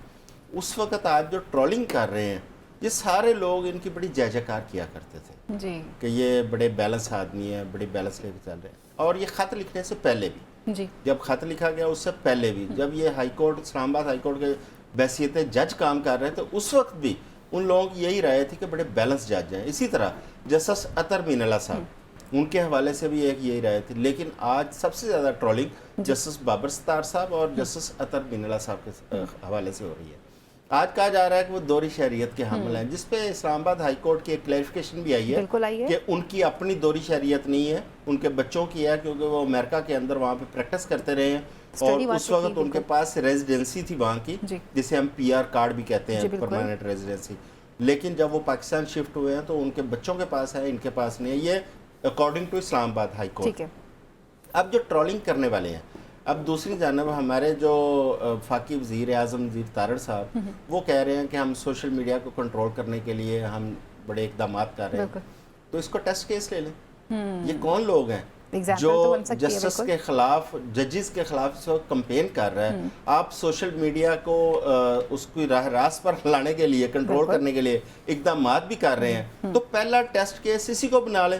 उस वक्त आज जो ट्रोलिंग कर रहे हैं ये सारे लोग इनकी बड़ी जय जयकार किया करते थे जी, कि ये बड़े बैलेंस आदमी है, बड़ी बैलेंस लेके चल रहे हैं। और ये ख़त लिखने से पहले भी जी, जब ख़त लिखा गया उससे पहले भी, जब ये high court Islamabad high court के बैसियत जज काम कर रहे थे, उस वक्त भी उन लोगों की यही राय थी कि बड़े बैलेंस जज हैं। इसी तरह जस्टिस अतर मीनल्ला साहब, उनके हवाले से भी एक यही राय थी। लेकिन आज सबसे ज़्यादा ट्रोलिंग जस्टिस बाबर सत्तार साहब और जस्टिस अतर मीनल्ला साहब के हवाले से हो रही है। आज कहा जा रहा है कि वो दोहरी शहरियत के हामिल हैं, जिसपे इस्लामाबाद हाई कोर्ट की एक क्लैरिफिकेशन भी आई है कि उनकी अपनी दोहरी शहरियत नहीं है, उनके बच्चों की है, क्योंकि वो अमेरिका के अंदर वहाँ पे प्रैक्टिस करते रहे हैं और उस वक्त उनके पास रेजिडेंसी थी वहाँ की, जिसे हम PR कार्ड भी कहते हैं, परमानेंट रेजिडेंसी। लेकिन जब वो पाकिस्तान शिफ्ट हुए हैं तो उनके बच्चों के पास है, इनके पास नहीं है। ये according to Islamabad high court. अब जो ट्रोलिंग करने वाले हैं, अब दूसरी जानब हमारे जो फाकी वज़ीर आज़म वज़ीर तारड़ साहब, वो कह रहे हैं कि हम सोशल मीडिया को कंट्रोल करने के लिए हम बड़े इकदाम कर रहे हैं। तो इसको टेस्ट केस ले लें। ये कौन लोग हैं जो जस्टिस के खिलाफ, जजेस के खिलाफ इस वक्त कंपेन कर रहा है? आप सोशल मीडिया को उसकी राह रास्त पर लाने के लिए, कंट्रोल करने के लिए इकदाम भी कर रहे हैं, तो पहला टेस्ट केस इसी को बना लें,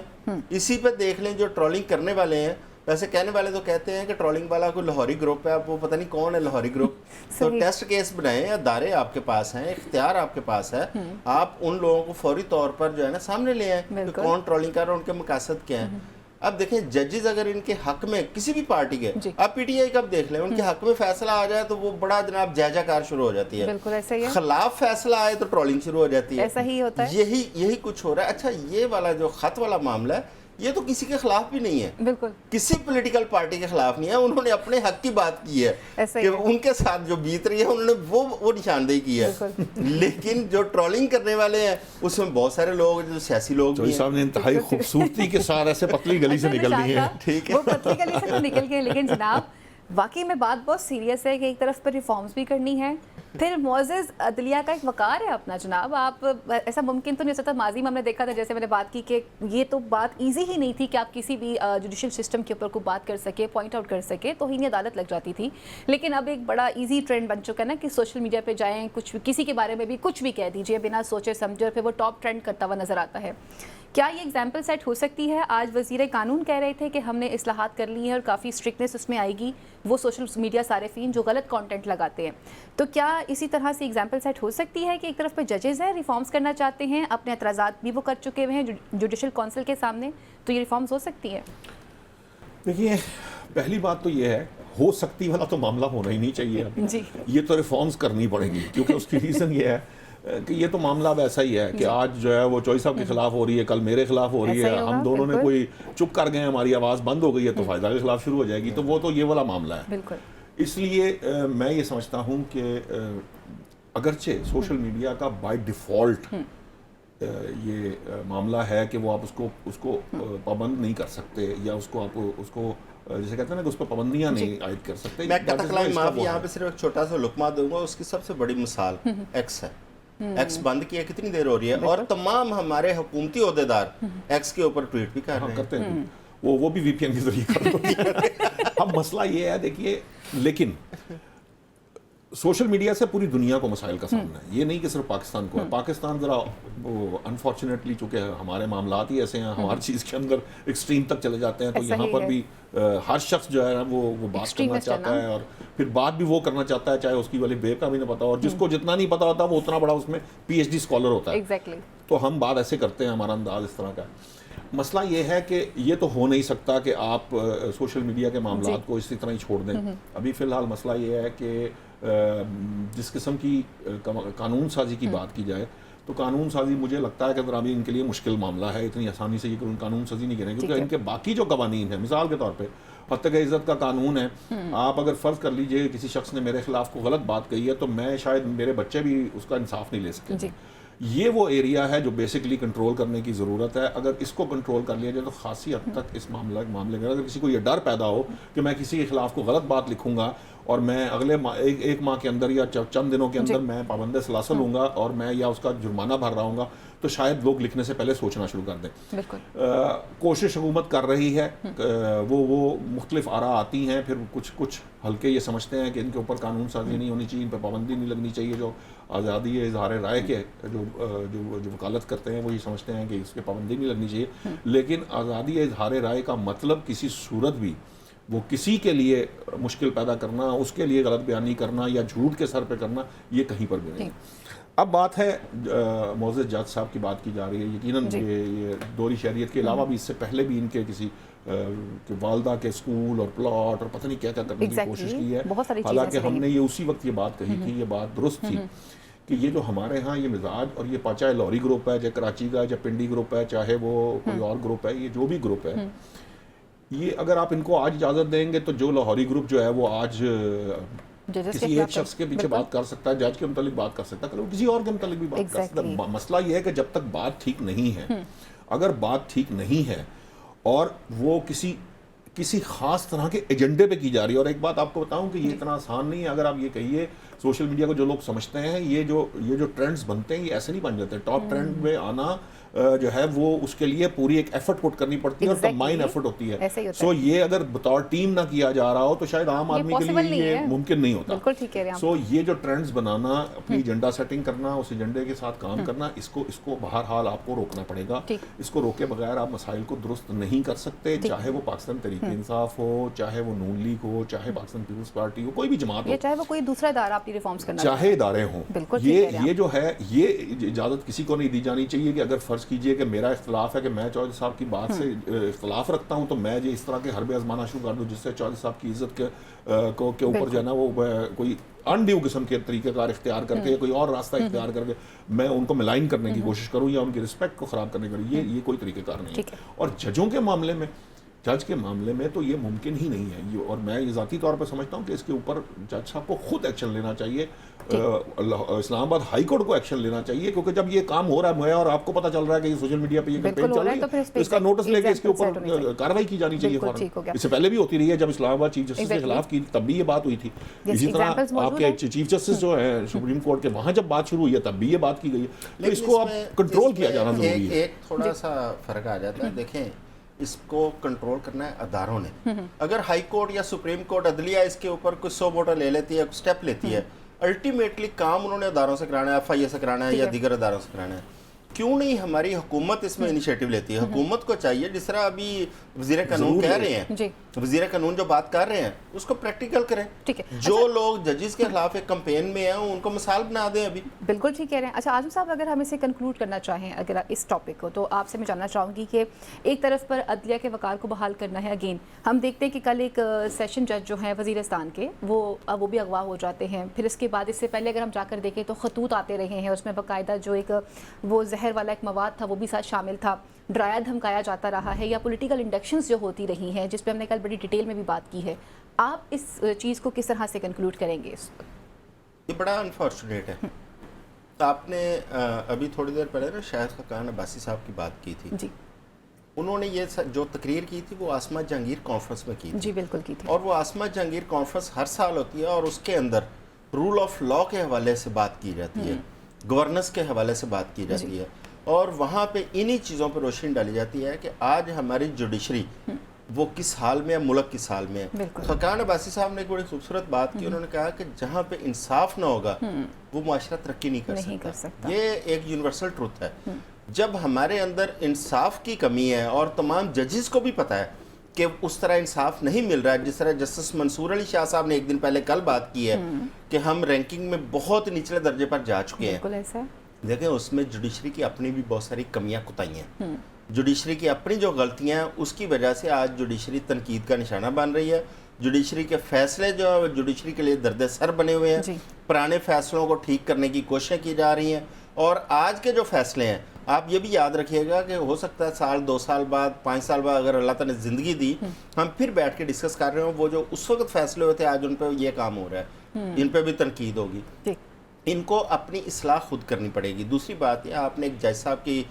इसी पे देख लें। जो ट्रोलिंग करने वाले हैं ویسے کہنے والے تو کہتے ہیں کہ ٹرولنگ والا کوئی لاہوری گروپ ہے, اب وہ پتہ نہیں کون ہے لاہوری گروپ. تو ٹیسٹ کیس بنائیں, ادارے آپ کے پاس ہیں, اختیار آپ کے پاس ہے, آپ ان لوگوں کو فوری طور پر جو ہے نا سامنے لے آئیں کہ کون ٹرولنگ کر رہا ہے, ان کے مقاصد کیا ہیں. اب دیکھیں ججز اگر ان کے حق میں کسی بھی پارٹی کے, آپ پی ٹی آئی کا دیکھ لیں, ان کے حق میں فیصلہ آ جائے تو وہ بڑا جناب جائزہ کار شروع ہو جاتی ہے. بالکل ایسا ہی ہے. خلاف فیصلہ آئے تو ٹرولنگ شروع ہو جاتی ہے. ایسا ہی ہوتا ہے. یہی کچھ ہو رہا ہے. اچھا یہ والا جو خط والا معاملہ ہے, یہ تو کسی کے خلاف بھی نہیں ہے, بالکل کسی پولیٹیکل پارٹی کے خلاف نہیں ہے. انہوں نے اپنے حق کی بات کی ہے کہ ان کے ساتھ جو بیت رہی ہے انہوں نے وہ نشاندہی کی ہے. لیکن جو ٹرولنگ کرنے والے ہیں اس میں بہت سارے لوگ, جو سیاسی لوگ بھی ہیں, صاحب نے انتہائی خوبصورتی کے ساتھ ایسے پتلی گلی سے نکل گئی ہیں. ٹھیک ہے, وہ پتلی گلی سے تو نکل گئے, لیکن جناب واقعی میں بات بہت سیریس ہے کہ ایک طرف پر ریفارمز بھی کرنی ہے, پھر معزز عدلیہ کا ایک وقار ہے اپنا. جناب آپ ایسا ممکن تو نہیں ہو سکتا, ماضی میں ہم نے دیکھا تھا جیسے میں نے بات کی کہ یہ تو بات ایزی ہی نہیں تھی کہ آپ کسی بھی جوڈیشل سسٹم کے اوپر کوئی بات کر سکے, پوائنٹ آؤٹ کر سکے, تو ہی عدالت لگ جاتی تھی. لیکن اب ایک بڑا ایزی ٹرینڈ بن چکا ہے نا کہ سوشل میڈیا پہ جائیں, کچھ کسی کے بارے میں بھی کچھ بھی کہہ دیجئے بنا سوچے سمجھے, پھر وہ ٹاپ ٹرینڈ کرتا ہوا نظر آتا ہے. کیا یہ ایگزامپل سیٹ ہو سکتی ہے؟ آج وزیر قانون کہہ رہے تھے کہ ہم نے اصلاحات کر لی ہیں اور کافی اسٹرکٹنیس اس میں آئے گی وہ سوشل میڈیا صارفین جو غلط کانٹینٹ لگاتے ہیں. تو کیا اسی طرح سے ایگزامپل سیٹ ہو سکتی ہے کہ ایک طرف پہ ججز ہیں, ریفارمز کرنا چاہتے ہیں, اپنے اعتراضات بھی وہ کر چکے ہوئے ہیں جوڈیشل کونسل کے سامنے, تو یہ ریفارمز ہو سکتی ہیں؟ دیکھیے پہلی بات تو یہ ہے, ہو سکتی والا تو معاملہ ہونا ہی نہیں چاہیے. جی یہ تو ریفارمز کرنی پڑیں گی, کیونکہ اس کی ریزن یہ ہے کہ یہ تو معاملہ اب ایسا ہی ہے کہ آج جو ہے وہ چوئی صاحب کے خلاف ہو رہی ہے, کل میرے خلاف ہو رہی ہے, ہم دونوں نے کوئی چپ کر گئے ہیں, ہماری آواز بند ہو گئی ہے تو فائدہ کے خلاف شروع ہو جائے گی. تو وہ تو یہ والا معاملہ ہے. بالکل. اس لیے میں یہ سمجھتا ہوں کہ اگرچہ سوشل میڈیا کا بائی ڈیفالٹ یہ معاملہ ہے کہ وہ آپ اس کو پابند نہیں کر سکتے, یا اس کو آپ اس کو جیسے کہتے ہیں نا کہ اس پر پابندیاں نہیں عائد کر سکتے. میں یہاں پہ صرف ایک چھوٹا سا لقمہ دوں گا, اس کی سب سے بڑی مثال ایکس ہے. ایکس بند کیا کتنی دیر ہو رہی ہے, اور تمام ہمارے حکومتی عہدیدار ایکس کے اوپر ٹویٹ بھی کر رہے ہیں. وہ بھی وی پی این کے ذریعے کر رہے ہیں. اب مسئلہ یہ ہے دیکھیے, لیکن سوشل میڈیا سے پوری دنیا کو مسائل کا سامنا ہے, یہ نہیں کہ صرف پاکستان کو ہے. پاکستان ذرا انفارچونیٹلی چونکہ ہمارے معاملات ہی ایسے ہیں, ہر چیز کے اندر ایکسٹریم تک چلے جاتے ہیں, تو یہاں پر بھی ہر شخص جو ہے نا وہ بات کرنا چاہتا ہے, اور پھر بات بھی وہ کرنا چاہتا ہے چاہے اس کی والی بے کا بھی نہ پتا, اور جس کو جتنا نہیں پتا ہوتا وہ اتنا بڑا اس میں پی ایچ ڈی اسکالر ہوتا ہے. تو ہم بات ایسے کرتے ہیں, ہمارا انداز اس طرح کا ہے. مسئلہ یہ ہے کہ یہ تو ہو نہیں سکتا کہ آپ سوشل میڈیا کے معاملات کو اسی طرح ہی چھوڑ دیں. ابھی فی الحال مسئلہ یہ ہے کہ جس قسم کی قانون سازی کی بات کی جائے تو قانون سازی مجھے لگتا ہے کہ ذرا بھی ان کے لیے مشکل معاملہ ہے. اتنی آسانی سے یہ قانون سازی نہیں کریں, کیونکہ ان کے باقی جو قوانین ہیں, مثال کے طور پہ حتیٰ عزت کا قانون ہے. آپ اگر فرض کر لیجئے کسی شخص نے میرے خلاف کو غلط بات کہی ہے تو میں شاید میرے بچے بھی اس کا انصاف نہیں لے سکیں. یہ وہ ایریا ہے جو بیسکلی کنٹرول کرنے کی ضرورت ہے. اگر اس کو کنٹرول کر لیا جائے تو خاصی حد تک اس معاملے میں اگر کسی کو یہ ڈر پیدا ہو کہ میں کسی کے خلاف کو غلط بات لکھوں گا اور میں اگلے ایک ماہ کے اندر یا چند دنوں کے اندر میں پابند سلاسل ہوں گا اور میں یا اس کا جرمانہ بھر رہا ہوں گا, تو شاید لوگ لکھنے سے پہلے سوچنا شروع کر دیں. کوشش حکومت کر رہی ہے, وہ مختلف آراء آتی ہیں, پھر کچھ حلقے یہ سمجھتے ہیں کہ ان کے اوپر قانون سازی نہیں ہونی چاہیے, ان پہ پابندی نہیں لگنی چاہیے. جو آزادی اظہار رائے کے جو وکالت کرتے ہیں وہ یہ سمجھتے ہیں کہ اس پہ پابندی نہیں لگنی چاہیے. لیکن آزادی اظہار رائے کا مطلب کسی صورت بھی وہ کسی کے لیے مشکل پیدا کرنا, اس کے لیے غلط بیانی کرنا یا جھوٹ کے سر پہ کرنا, یہ کہیں پر بھی نہیں. اب بات ہے معزز جج صاحب کی بات کی جا رہی ہے. یقیناً یہ دوہری شہریت کے علاوہ بھی اس سے پہلے بھی ان کے کسی والدہ کے اسکول اور پلاٹ اور پتہ نہیں کیا کرنے کی کوشش کی ہے. حالانکہ ہم نے یہ اسی وقت یہ بات کہی تھی, یہ بات درست تھی کہ یہ جو ہمارے ہاں یہ مزاج اور یہ چاہے لاہوری گروپ ہے, چاہے کراچی کا, چاہے پنڈی گروپ ہے, چاہے وہ کوئی اور گروپ ہے, یہ جو بھی گروپ ہے, یہ اگر آپ ان کو آج اجازت دیں گے تو جو لاہوری گروپ جو ہے وہ آج کسی ایک شخص کے پیچھے بات کر سکتا ہے, جج کے متعلق بات کر سکتا ہے, کسی اور کے متعلق بھی بات کر سکتا ہے. مسئلہ یہ ہے کہ جب تک بات ٹھیک نہیں ہے, اگر بات ٹھیک نہیں ہے اور وہ کسی خاص طرح کے ایجنڈے پہ کی جا رہی ہے. اور ایک بات آپ کو بتاؤں کہ یہ اتنا آسان نہیں ہے. اگر آپ یہ کہیے سوشل میڈیا کو جو لوگ سمجھتے ہیں یہ جو ٹرینڈز بنتے ہیں یہ ایسے نہیں بن جاتے. ٹاپ ٹرینڈ میں آنا جو ہے وہ اس کے لیے پوری ایک ایفرٹ پٹ کرنی پڑتی ہے اور کمبائن ایفرٹ ہوتی ہے. سو یہ اگر بطور ٹیم نہ کیا جا رہا ہو تو شاید عام آدمی کے لیے یہ ممکن نہیں ہوتا. سو یہ جو ٹرینڈز بنانا, اپنی ایجنڈا سیٹنگ کرنا, اس ایجنڈے کے ساتھ کام کرنا, اس کو بہرحال آپ کو روکنا پڑے گا. اس کو روکے بغیر آپ مسائل کو درست نہیں کر سکتے, چاہے وہ پاکستان تحریک इंसाफ हो, चाहे वो नून लीग हो, चाहे पाकिस्तान पीपल्स पार्टी हो, कोई भी जमात हो, चाहे वो कोई दूसरा इदारा अपनी रिफॉर्म्स करना चाहे इदारे हों, बिल्कुल ये जो है ये इजाज़त किसी को नहीं दी जानी चाहिए कि अगर फ़र्ज़ कीजिए कि मेरा इख्तलाफ है कि मैं चौधरी साहब की बात से इख्तलाफ रखता हूँ तो मैं ये इस तरह के हरबे आजमाना शुरू कर दूँ जिससे चौधरी साहब की इज़्ज़त के ऊपर जो है ना वो कोई अनड्यू किस्म के तरीक़ेकार इख्तियार करके या कोई और रास्ता इख्तियार करके मैं उनको मिलाइन करने की कोशिश करूँ या उनकी रिस्पेक्ट को ख़राब करने की, ये कोई तरीक़ेकार नहीं है। और जजों के मामले में, जज के मामले में तो ये मुमकिन ही नहीं है ये, और मैं ये ज़ाती तौर पर समझता हूँ कि इसके ऊपर जज साहब को खुद एक्शन लेना चाहिए, इस्लामाबाद हाई कोर्ट को एक्शन लेना चाहिए, क्योंकि जब ये काम हो रहा है और आपको पता चल रहा है कि ये सोशल मीडिया पे ये कैंपेन चल रही है तो इसका नोटिस लेके इसके ऊपर कार्रवाई की जानी चाहिए फौरन। इससे पहले भी होती रही है, जब इस्लामाबाद चीफ जस्टिस के खिलाफ की तब भी ये बात हुई थी। इसी तरह आपके चीफ जस्टिस जो है सुप्रीम कोर्ट के, वहाँ जब बात शुरू हुई है तब भी ये बात की गई है। तो इसको अब कंट्रोल किया जाना जरूरी है। एक थोड़ा सा फर्क आ जाता है, देखें इसको कंट्रोल करना है अदारों ने। अगर हाई कोर्ट या सुप्रीम कोर्ट अदलिया इसके ऊपर कुछ 100 वोटर ले लेती है, कुछ स्टेप लेती है, अल्टीमेटली काम उन्होंने अदारों से कराना है, FIA से कराना है या दीगर अदारों से कराना है। क्यों नहीं हमारी हुकूमत इसमें इनिशिएटिव लेती है? हुकूमत को चाहिए, जिस तरह अभी वज़ीर कानून कह रहे हैं, वज़ीर कानून जो बात कर रहे हैं उसको प्रैक्टिकल करें। ठीक है, जो लोग जजेस के खिलाफ एक कैंपेन में हैं उनको मिसाल बना दें अभी। बिल्कुल ठीक कह रहे हैं। अच्छा आजम साहब, अगर हम इसे कंक्लूड करना चाहें अगर इस टॉपिक को, तो आपसे मैं जानना चाहूँगी कि एक तरफ पर अदलिया के वकार को बहाल करना है, अगेन हम देखते हैं कि कल एक सेशन जज जो हैं वज़ीरिस्तान के वो भी अगवा हो जाते हैं। फिर इसके बाद इससे पहले अगर हम जाकर देखें तो खतूत आते रहे हैं, उसमें बाकायदा जो एक वो जहर वाला एक मवाद था वो भी साथ शामिल था, डराया धमकाया जाता रहा है, या पॉलिटिकल इंडक्शंस जो होती रही हैं जिस पे हमने कल बड़ी डिटेल में भी बात की है। आप इस चीज़ को किस तरह से कंक्लूड करेंगे? ये बड़ा अनफॉर्चुनेट है। आपने अभी थोड़ी देर पहले ना शाहिद खाकान अब्बासी साहब की बात की थी जी। उन्होंने ये जो तकरीर की थी वो आसमा जहांगीर कॉन्फ्रेंस में की थी। जी बिल्कुल की थी। और वो आसमा जहांगीर कॉन्फ्रेंस हर साल होती है और उसके अंदर रूल ऑफ लॉ के हवाले से बात की जाती है, गवर्नेंस के हवाले से बात की जाती है, और वहाँ पे इन्हीं चीज़ों पर रोशनी डाली जाती है कि आज हमारी जुडिशरी वो किस हाल में है, मुल्क किस हाल में है। खाकान अब्बासी साहब ने एक बड़ी खूबसूरत बात की, उन्होंने कहा कि जहाँ पे इंसाफ ना होगा वो मुआशरा तरक्की नहीं कर सकता। ये एक यूनिवर्सल ट्रुथ है। जब हमारे अंदर इंसाफ की कमी है और तमाम जजेस को भी पता है कि उस तरह इंसाफ नहीं मिल रहा है, जिस तरह जस्टिस मंसूर अली शाह साहब ने एक दिन पहले कल बात की है कि हम रैंकिंग में बहुत निचले दर्जे पर जा चुके हैं। देखें उसमें जुडिशरी की अपनी भी बहुत सारी कमियां कुताइयाँ, जुडिशरी की अपनी जो गलतियां हैं उसकी वजह से आज जुडिशरी तनकीद का निशाना बन रही है। जुडिशरी के फैसले जो है जुडिशरी के लिए दर्द सर बने हुए हैं, पुराने फैसलों को ठीक करने की कोशिशें की जा रही हैं, और आज के जो फैसले हैं आप ये भी याद रखिएगा कि हो सकता है साल 2 साल बाद 5 साल बाद अगर अल्लाह ताला ने ज़िंदगी दी हम फिर बैठ के डिस्कस कर रहे हो, वो जो उस वक्त फैसले होते आज उन पर ये काम हो रहा है, इन पर भी तनकीद होगी। इनको अपनी इस्लाह खुद करनी पड़ेगी। दूसरी बात यह, आपने एक जज साहब की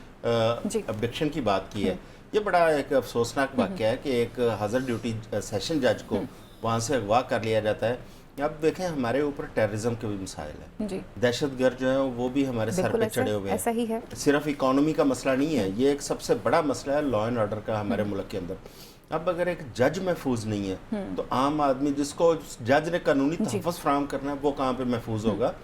ऑब्जेक्शन की बात की है, ये बड़ा एक अफसोसनाक वाक़या है कि एक हाज़र ड्यूटी सेशन जज को वहाँ से अगवा कर लिया जाता है। अब देखें हमारे ऊपर टेररिज्म के भी मिसाइल है, दहशतगर्द जो है वो भी हमारे सर पे चढ़े हुए हैं। ऐसा ही है, सिर्फ इकोनॉमी का मसला नहीं है, ये एक सबसे बड़ा मसला है लॉ एंड ऑर्डर का हमारे मुल्क के अंदर। अब अगर एक जज महफूज नहीं है तो आम आदमी जिसको जज ने कानूनी तहफ़्फ़ुज़ फराहम करना है वो कहाँ पे महफूज होगा।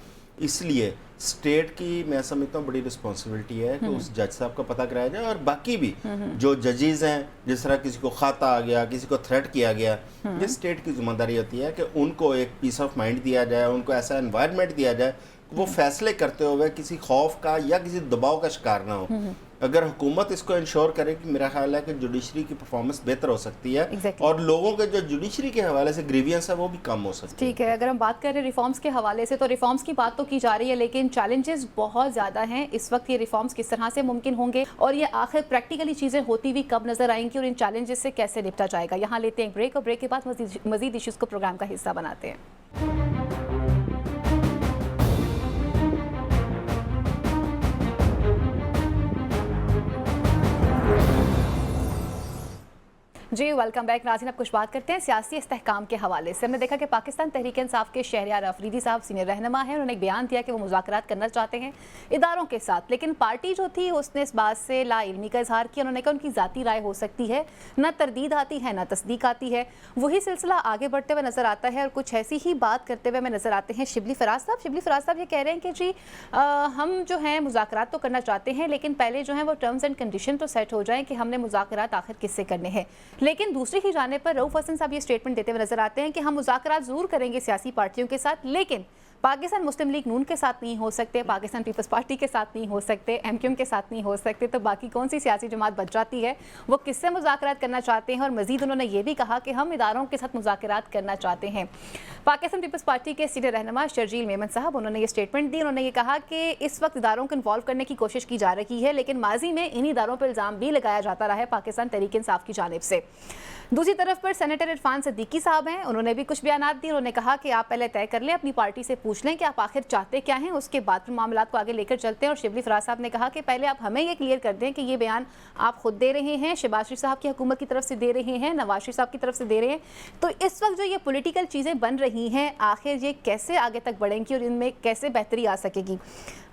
इसलिए स्टेट की मैं समझता हूँ बड़ी रिस्पॉन्सिबिलिटी है कि उस जज साहब का पता कराया जाए, और बाकी भी जो जजेस हैं, जिस तरह किसी को खाता आ गया, किसी को थ्रेट किया गया, ये स्टेट की जिम्मेदारी होती है कि उनको एक पीस ऑफ माइंड दिया जाए, उनको ऐसा एनवायरनमेंट दिया जाए वो फैसले करते हुए किसी खौफ का या किसी दबाव का शिकार ना हो। अगर हुकूमत इसको इंश्योर करे कि मेरा ख्याल है कि जुडिशरी की परफॉर्मेंस बेहतर हो सकती है और लोगों के जो जुडिशरी के हवाले से ग्रीवियंस है वो भी कम हो सकती है। ठीक है, अगर हम बात करें रिफॉर्म्स के हवाले से तो रिफॉर्म्स की बात तो की जा रही है, लेकिन चैलेंजेस बहुत ज़्यादा हैं इस वक्त। ये रिफॉर्म्स किस तरह से मुमकिन होंगे और ये आखिर प्रैक्टिकली चीज़ें होती हुई कब नजर आएंगी और इन चैलेंजेस से कैसे निपटा जाएगा? यहाँ लेते हैं एक ब्रेक और ब्रेक के बाद मजीद इश्यूज़ को प्रोग्राम का हिस्सा बनाते हैं। जी वेलकम बैक नाज़रीन। अब कुछ बात करते हैं सियासी इस्तेहकाम के हवाले से। हमने देखा कि पाकिस्तान तहरीक इंसाफ के शहरयार अफरीदी साहब सीनियर रहनुमा हैं, उन्होंने एक बयान दिया कि वो मुज़ाकरात करना चाहते हैं इदारों के साथ, लेकिन पार्टी जो थी उसने इस बात से लाइल्मी का इजहार किया। उन्होंने कहा उनकी ज़ाती राय हो सकती है, न तरदीद आती है न तस्दीक आती है। वही सिलसिला आगे बढ़ते हुए नज़र आता है और कुछ ऐसी ही बात करते हुए हमें नज़र आते हैं शिबली फराज साहब। शिबली फराज साहब ये कह रहे हैं कि जी हम जो हैं मुज़ाकरात तो करना चाहते हैं, लेकिन पहले जो है वो टर्म्स एंड कंडीशन तो सेट हो जाएं कि हमने मुज़ाकरात आखिर किससे करने हैं। लेकिन दूसरी ही जाने पर रऊफ हसन साहब ये स्टेटमेंट देते हुए नजर आते हैं कि हम मुज़ाकरात ज़रूर करेंगे सियासी पार्टियों के साथ, लेकिन पाकिस्तान मुस्लिम लीग नून के साथ नहीं हो सकते, पाकिस्तान पीपल्स पार्टी के साथ नहीं हो सकते, एमक्यूएम के साथ नहीं हो सकते, तो बाकी कौन सी सियासी जमात बच जाती है, वो किससे मुज़ाकरात करना चाहते हैं। और मज़ीद उन्होंने ये भी कहा कि हम इदारों के साथ मुज़ाकरात करना चाहते हैं। पाकिस्तान पीपल्स पार्टी के सीनियर रहनुमा शर्जील मेमन साहब, उन्होंने ये स्टेटमेंट दी। उन्होंने ये कहा कि इस वक्त इदारों को इन्वॉल्व करने की कोशिश की जा रही है, लेकिन माजी में इन इदारों पर इल्ज़ाम भी लगाया जाता रहा है पाकिस्तान तहरीक इंसाफ की जानिब से। दूसरी तरफ पर सेनेटर इरफान सिद्दीकी साहब हैं, उन्होंने भी कुछ बयान दिए। उन्होंने कहा कि आप पहले तय कर लें, अपनी पार्टी से पूछ लें कि आप आखिर चाहते क्या हैं, उसके बाद फिर मामला को आगे लेकर चलते हैं। और शिबली फराज साहब ने कहा कि पहले आप हमें ये क्लियर कर दें कि ये बयान आप खुद दे रहे हैं, शहबाज शरीफ साहब की हुकूमत की तरफ से दे रहे हैं, नवाज शरीफ साहब की तरफ से दे रहे हैं, तो इस वक्त जो ये पॉलिटिकल चीज़ें बन रही हैं, आखिर ये कैसे आगे तक बढ़ेंगी और इनमें कैसे बेहतरी आ सकेगी।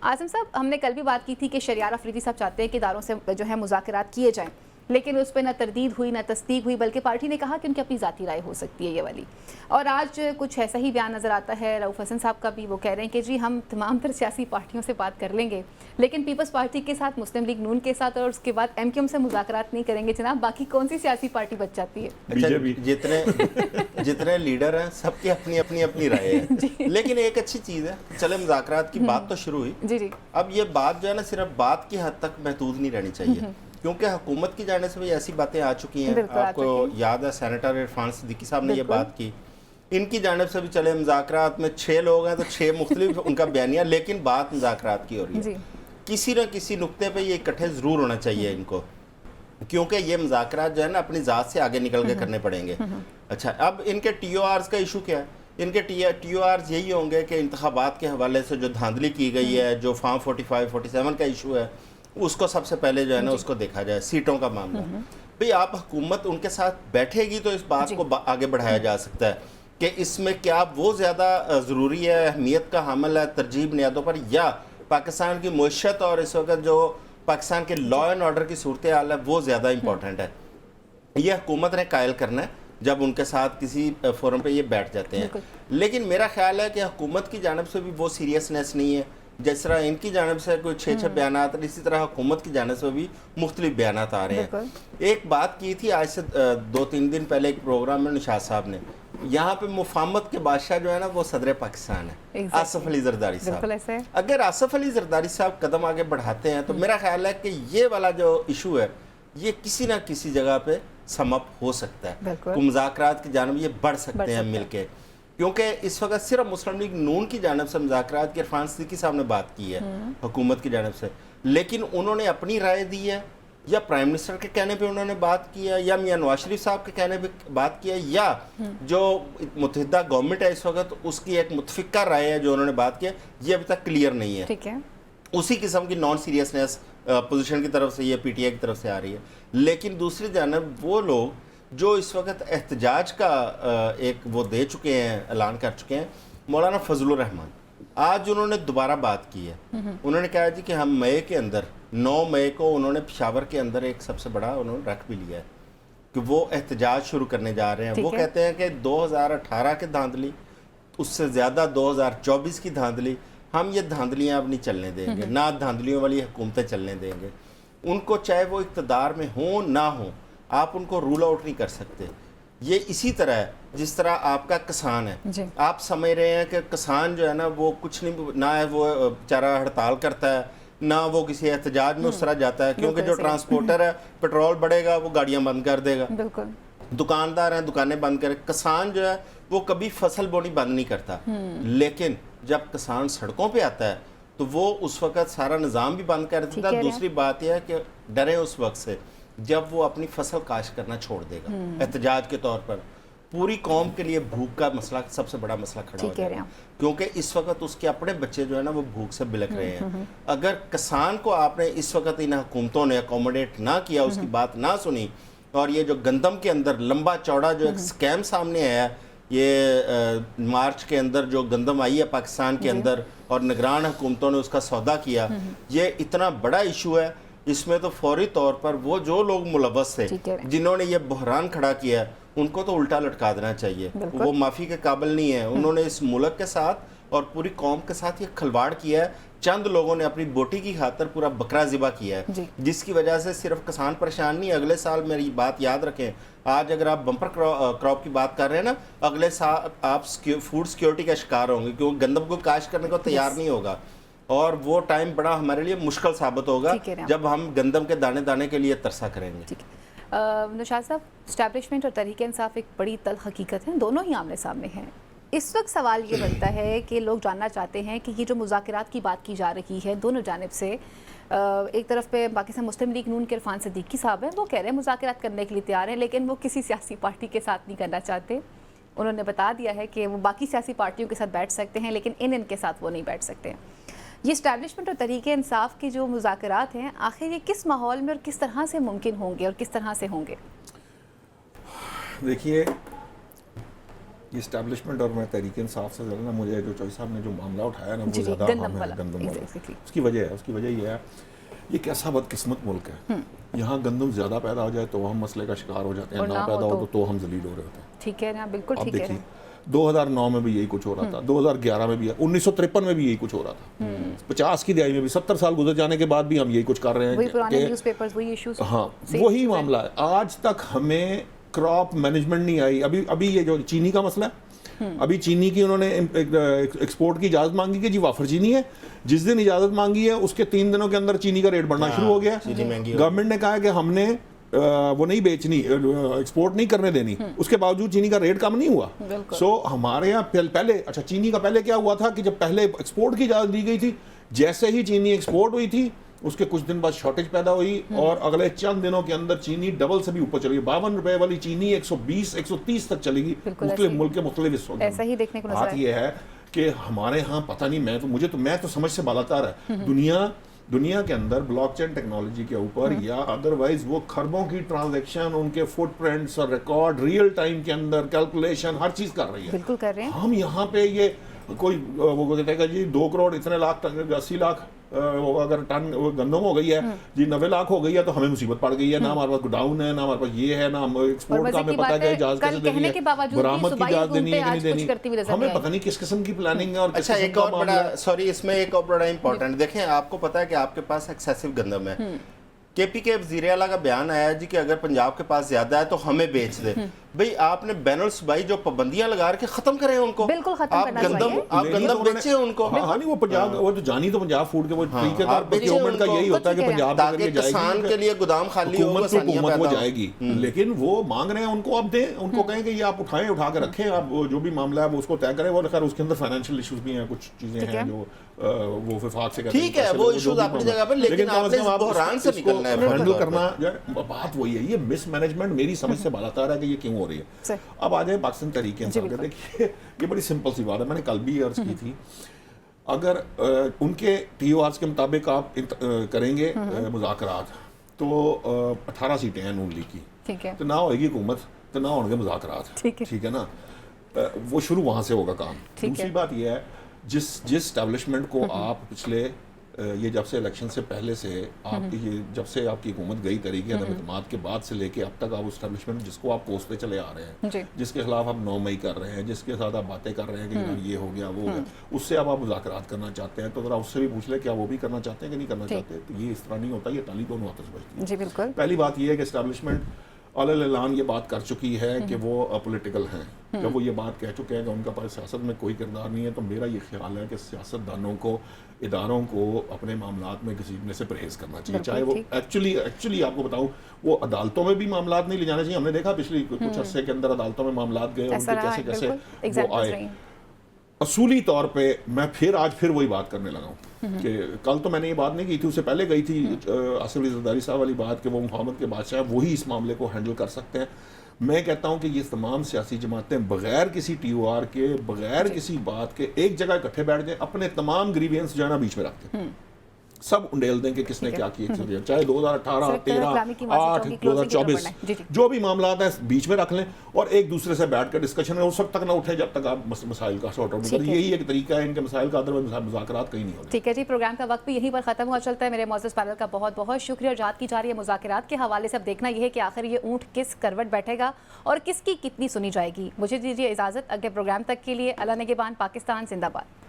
आज़म साहब, हमने कल भी बात की थी कि शरियार अफरीदी साहब चाहते हैं कि इदारों से जो है मुज़ाकरात किए जाएँ, लेकिन उस पर न तरदीद हुई न तस्दीक हुई, बल्कि पार्टी ने कहा कि उनकी अपनी ज़ाती राय हो सकती है ये वाली। और आज कुछ ऐसा ही बयान नज़र आता है रऊफ हसन साहब का भी, वो कह रहे हैं कि जी हम तमाम तर सियासी पार्टियों से बात कर लेंगे, लेकिन पीपल्स पार्टी के साथ, मुस्लिम लीग नून के साथ और उसके बाद एमक्यूएम से मुज़ाकरात नहीं करेंगे। जनाब, बाकी कौन सी सियासी पार्टी बच जाती है? अच्छा, जितने लीडर हैं सबकी अपनी अपनी अपनी राय है, लेकिन एक अच्छी चीज़ है, चले मुज़ाकरात की बात तो शुरू हुई जी। अब ये बात जो है ना सिर्फ बात की हद तक महदूद नहीं रहनी चाहिए, क्योंकि हुकूमत की जाने से भी ऐसी बातें आ चुकी हैं। आपको याद है सेनेटर इरफान सिद्दीकी साहब ने ये बात की, इनकी जानिब से भी चले मुज़ाकरात में 6 लोग हैं तो 6 मुख्तलिफ उनका बयानिया, लेकिन बात मुज़ाकरात की हो रही है। किसी न किसी नुक्ते पे ये इकट्ठे ज़रूर होना चाहिए इनको, क्योंकि ये मुज़ाकरात जो है ना अपनी ज़ात से आगे निकल के करने पड़ेंगे। अच्छा, अब इनके TORs का इशू क्या है? इनके TORs यही होंगे कि इंतखाबात के हवाले से जो धांधली की गई है, जो फॉर्म 45, 47 का इशू है, उसको सबसे पहले जो है ना उसको देखा जाए। सीटों का मामला, भाई आप हुकूमत उनके साथ बैठेगी तो इस बात को आगे बढ़ाया जा सकता है कि इसमें क्या वो ज़्यादा ज़रूरी है, अहमियत का हामिल है तरजीह बुनियादों पर, या पाकिस्तान की मुआशरत और इस वक्त जो पाकिस्तान के लॉ एंड ऑर्डर की सूरत हाल है वो ज़्यादा इंपॉर्टेंट है। ये हुकूमत ने कायल करना है जब उनके साथ किसी फोरम पे ये बैठ जाते हैं। लेकिन मेरा ख्याल है कि हुकूमत की जानिब से भी वो सीरियसनेस नहीं है, जिस तरह इनकी जानिब से कोई 6 बयानात, इसी तरह हुकूमत की जानिब से भी मुख्तलिफ बयानात आ रहे हैं। एक बात की थी आज से 2-3 दिन पहले एक प्रोग्राम में निशात साहब ने, यहाँ पे मुफाहमत के बादशाह जो है ना वो सदर पाकिस्तान है, आसिफ अली जरदारी साहब। अगर आसिफ अली जरदारी साहब कदम आगे बढ़ाते हैं तो मेरा ख्याल है कि ये वाला जो इशू है ये किसी ना किसी जगह पे समअप हो सकता है, मुज़ाकरात की जानिब ये बढ़ सकते हैं मिलके, क्योंकि इस वक्त सिर्फ मुस्लिम लीग नून की जानिब से मुज़ाकरात के इरफान सिद्दीकी साहब ने बात की है हुकूमत की जानिब से, लेकिन उन्होंने अपनी राय दी है, या प्राइम मिनिस्टर के कहने पे उन्होंने बात की है, या मियां नवाज शरीफ साहब के कहने पे बात की है, या जो मुत्तहिदा गवर्नमेंट है इस वक्त उसकी एक मुतफिका राय है जो उन्होंने बात की है, ये अभी तक क्लियर नहीं है। ठीक है, उसी किस्म की नॉन सीरियसनेस पोजीशन की तरफ से ये PTI की तरफ से आ रही है। लेकिन दूसरी जानब वो लोग जो इस वक्त एहतजाज का एक वो दे चुके हैं, ऐलान कर चुके हैं, मौलाना फजलुर रहमान आज उन्होंने दोबारा बात की है। उन्होंने कहा जी कि हम मई के अंदर 9 मई को उन्होंने पेशावर के अंदर एक सबसे बड़ा उन्होंने रख भी लिया है कि वो एहतजाज शुरू करने जा रहे हैं। वो कहते हैं कि 2018 के धांधली, उससे ज़्यादा 2024 की धांधली, हम ये धांधलियाँ अब नहीं चलने देंगे, ना धांधलियों वाली हुकूमतें चलने देंगे। उनको चाहे वो इक़्तिदार में हो ना हो, आप उनको रूल आउट नहीं कर सकते। ये इसी तरह है जिस तरह आपका किसान है, आप समझ रहे हैं कि किसान जो है ना वो कुछ नहीं, ना है वो बेचारा हड़ताल करता है, ना वो किसी एहतजाज में उस तरह जाता है, क्योंकि जो ट्रांसपोर्टर है पेट्रोल बढ़ेगा वो गाड़ियाँ बंद कर देगा, दुकानदार हैं दुकानें बंद करें। किसान जो है वो कभी फसल बोनी बंद नहीं करता, लेकिन जब किसान सड़कों पे आता है तो वो उस वक्त सारा निज़ाम भी बंद कर देता है। दूसरी बात यह है कि डरे उस वक्त से जब वो अपनी फसल काश्त करना छोड़ देगा एहतजाज के तौर पर। पूरी कौम के लिए भूख का मसला सबसे बड़ा मसला खड़ा हो जाएगा, क्योंकि इस वक्त उसके अपने बच्चे जो है ना वो भूख से बिलख रहे हैं। अगर किसान को आपने इस वक्त इन हुकूमतों ने अकोमोडेट ना किया, उसकी बात ना सुनी, और ये जो गंदम के अंदर लंबा चौड़ा जो एक स्कैम सामने आया, ये मार्च के अंदर जो गंदम आई है पाकिस्तान के अंदर और निगरान हुकूमतों ने उसका सौदा किया, ये इतना बड़ा इशू है। इसमें तो फौरी तौर पर वो जो लोग मुलव्वस थे जिन्होंने ये बहरान खड़ा किया उनको तो उल्टा लटका देना चाहिए, वो माफ़ी के काबिल नहीं है। उन्होंने इस मुल्क के साथ اور پوری قوم کے ساتھ یہ کھلواڑ کیا ہے. چند لوگوں نے اپنی بوٹی کی خاطر پورا بکرا ذبح کیا ہے, جس کی وجہ سے صرف کسان پریشان نہیں. اگلے سال میری بات یاد رکھیں, آج اگر آپ بمپر کراپ کی بات کر رہے ہیں نا, اگلے سال آپ فوڈ سیکیورٹی کا شکار ہوں گے, کیونکہ گندم کو کاشت کرنے کو تیار نہیں ہوگا, اور وہ ٹائم بڑا ہمارے لیے مشکل ثابت ہوگا جب ہم گندم کے دانے دانے کے لیے ترسا کریں گے. نوشاد صاحب, اسٹیبلشمنٹ اور تحریک انصاف ایک بڑی تلخ حقیقت ہے, دونوں ہی آمنے سامنے ہیں. اس وقت سوال یہ بنتا ہے کہ لوگ جاننا چاہتے ہیں کہ یہ جو مذاکرات کی بات کی جا رہی ہے دونوں جانب سے, ایک طرف پہ پاکستان مسلم لیگ نون کے عرفان صدیقی صاحب ہیں, وہ کہہ رہے ہیں مذاکرات کرنے کے لیے تیار ہیں, لیکن وہ کسی سیاسی پارٹی کے ساتھ نہیں کرنا چاہتے. انہوں نے بتا دیا ہے کہ وہ باقی سیاسی پارٹیوں کے ساتھ بیٹھ سکتے ہیں, لیکن ان کے ساتھ وہ نہیں بیٹھ سکتے. یہ اسٹیبلشمنٹ اور تحریک انصاف کی جو مذاکرات ہیں, آخر یہ کس ماحول میں اور کس طرح سے ممکن ہوں گے اور کس طرح سے ہوں گے؟ دیکھیے, یہ اسٹیبلشمنٹ اور میں تحریک انصاف سے زیادہ مجھے جو چوئی صاحب نے جو معاملہ اٹھایا نا وہ زیادہ اہم ہے, گندم والا. اس کی وجہ یہ ہے یہ کیسا بدقسمت ملک ہے. یہاں گندم زیادہ پیدا ہو جائے تو ہم مسئلے کا شکار ہو جاتے ہیں, نہ پیدا ہو تو ہم ذلیل ہو رہے ہوتے ہیں. ٹھیک ہے نا, بالکل ٹھیک ہے. 2009 میں بھی یہی کچھ ہو رہا تھا, 2011 میں بھی, 1953 میں بھی یہی کچھ ہو رہا تھا, 50 کی دہائی میں بھی, 70 سال گزر جانے کے بعد بھی ہم یہی کچھ کر رہے ہیں. ہاں, وہی معاملہ ہے. آج تک ہمیں کراپ مینجمنٹ نہیں آئی. ابھی یہ جو چینی کا مسئلہ ہے, ابھی چینی کی انہوں نے ایکسپورٹ کی اجازت مانگی کہ جی وافر چینی ہے, جس دن اجازت مانگی ہے اس کے 3 دنوں کے اندر چینی کا ریٹ بڑھنا شروع ہو گیا. گورنمنٹ نے کہا ہے کہ ہم نے وہ نہیں بیچنی, ایکسپورٹ نہیں کرنے دینی, اس کے باوجود چینی کا ریٹ کم نہیں ہوا. سو ہمارے یہاں پہلے, اچھا چینی کا پہلے کیا ہوا تھا کہ جب پہلے ایکسپورٹ کی اجازت دی گئی تھی, جیسے ہی چینی ایکسپورٹ ہوئی تھی اس کے کچھ دن بعد شارٹیج پیدا ہوئی, اور اگلے چند دنوں کے اندر چینی ڈبل سے بھی اوپر چلی گئی. 52 روپے والی چینی 120 130 تک چلے گی مختلف ملک کے مختلف حصوں میں. بات یہ ہے کہ ہمارے ہاں پتہ نہیں, میں تو سمجھ سے بالاتر ہے. دنیا کے اندر بلاک چین ٹیکنالوجی کے اوپر یا ادروائز وہ خربوں کی ٹرانزیکشن, ان کے فٹ پرنٹس اور ریکارڈ ریئل ٹائم کے اندر کیلکولیشن ہر چیز کر رہی ہے. بالکل کر رہے ہیں. ہم یہاں پہ یہ کوئی وہ کہتے ہیں کہ جی 2 کروڑ اتنے لاکھ 80 لاکھ اگر ٹن گندم ہو گئی ہے جی 90 لاکھ ہو گئی ہے تو ہمیں مصیبت پڑ گئی ہے. نہ ہمارے پاس گوڈاؤن ہے, نہ ہمارے پاس یہ ہے, نہ ہم ایکسپورٹ کا ہمیں پتہ ہے کہ اجازت کیسے دینی ہے, برآمد کی اجازت دینی ہے کہ نہیں دینی, ہمیں پتہ نہیں کس قسم کی پلاننگ ہے. اور اچھا ایک اور بڑا اس میں ایک اور بڑا امپورٹنٹ دیکھیں, آپ کو پتہ ہے کہ آپ کے پاس ایکسیسو گندم ہے. کے پی کے وزیر اعلیٰ کا بیان آیا جی کہ اگر پنجاب کے پاس زیادہ ہے تو ہمیں بیچ دے. بھئی آپ نے بین الصوبائی جو پابندیاں لگا رکھے ختم کریں ان کو. بالکل ختم کرنا چاہیے. آپ گندم بیچیں ان کو. ہاں نہیں, وہ پنجاب, وہ تو جانی تو پنجاب فوڈ کے وہ طریقے کار پروکیورمنٹ کا یہی ہوتا ہے کہ پنجاب کے لیے جائے گی, کسان کے لیے گودام خالی ہوگا, حکومت وہ جائے گی. لیکن وہ مانگ رہے ہیں ان کو, اب دیں ان کو, کہیں کہ یہ آپ اٹھائیں, اٹھا کے رکھیں, آپ جو بھی معاملہ ہے وہ اس کو طے کریں. وہ خیر اس کے اندر فائنینشیل ایشوز بھی ہیں, کچھ چیزیں ہیں جو وہ وفاق سے کرتے ہیں. ٹھیک ہے, وہ ایشوز اپنی جگہ پر, لیکن آپ نے بحران سے نکلنا ہے. ہینڈل کرنا, بات وہی ہے. یہ مس مینجمنٹ میری سمجھ سے بالاتر ہے کہ یہ کیوں ہو رہی ہے. اب آ جائیں پاکستان تحریک انصاف کے. دیکھیے یہ بڑی سمپل سی بات ہے, میں نے کل بھی عرض کی تھی. اگر ان کے ٹی او آرز کے مطابق آپ کریں گے مذاکرات تو 18 سیٹیں ہیں نون لیگ کی, تو نہ ہوئے گی حکومت تو نہ ہوں گے مذاکرات. ٹھیک ہے نا, وہ شروع وہاں سے ہوگا کام. دوسری بات یہ ہے جس اسٹیبلشمنٹ کو آپ پچھلے یہ جب سے الیکشن سے پہلے سے آپ کی جب سے آپ کی حکومت گئی طریقے عدم اعتماد کے بعد سے لے کے اب تک آپ اسٹیبلشمنٹ جس کو آپ کوستے چلے آ رہے ہیں, جس کے خلاف آپ 9 مئی کر رہے ہیں, جس کے ساتھ آپ باتیں کر رہے ہیں کہ یہ ہو گیا وہ ہو گیا, اس سے اب آپ مذاکرات کرنا چاہتے ہیں, تو ذرا اس سے بھی پوچھ لیں کیا وہ بھی کرنا چاہتے ہیں کہ نہیں کرنا چاہتے. تو یہ اس طرح نہیں ہوتا, یہ تالی دونوں ہاتھوں سے بجتی ہے. جی بالکل. پہلی بات یہ ہے کہ اسٹیبلشمنٹ اعلان یہ بات کر چکی ہے کہ وہ پولیٹیکل ہیں. جب وہ یہ بات کہہ چکے ہیں کہ ان کا پاس سیاست میں کوئی کردار نہیں ہے, تو میرا یہ خیال ہے کہ سیاست دانوں کو, اداروں کو اپنے معاملات میں گھسیٹنے سے پریز کرنا چاہیے. چاہے وہ ایکچولی آپ کو بتاؤں, وہ عدالتوں میں بھی معاملات نہیں لے جانے چاہیے. ہم نے دیکھا پچھلی کچھ عرصے کے اندر عدالتوں میں معاملات گئے, ان کے کیسے وہ آئے. اصولی طور پہ میں آج پھر وہی بات کرنے لگا ہوں کہ کل تو میں نے یہ بات نہیں کی تھی, اس سے پہلے گئی تھی آصف علی زرداری صاحب والی بات کہ وہ محمد کے بادشاہ وہی اس معاملے کو ہینڈل کر سکتے ہیں. میں کہتا ہوں کہ یہ تمام سیاسی جماعتیں بغیر کسی ٹی او آر کے, بغیر کسی بات کے ایک جگہ اکٹھے بیٹھ جائیں, اپنے تمام گریوینس جو ہے نا بیچ میں رکھتے ہیں, سب انڈیل دیں کہ کس نے کیا کیا, چاہے 2018 13 8 2024 جو بھی معاملات ہیں بیچ میں رکھ لیں اور ایک دوسرے سے بیٹھ کر ڈسکشن اس وقت تک نہ اٹھے جب تک آپ مسائل کا سارٹ آؤٹ کریں. یہی ایک طریقہ ہے ان کے مسائل کا, ادروائز مذاکرات کہیں نہیں ہوتے. ٹھیک ہے جی, پروگرام کا وقت بھی یہیں پر ختم ہوا چلتا ہے. میرے معزز پینل کا بہت بہت شکریہ. اور جات کی جا رہی ہے مذاکرات کے حوالے سے اب دیکھنا یہ ہے کہ آخر یہ اونٹ کس کروٹ بیٹھے گا اور کس کی کتنی سنی جائے گی. مجھے دیجیے اجازت, اگلے پروگرام تک کے لیے اللہ نگہبان. پاکستان زندہ باد.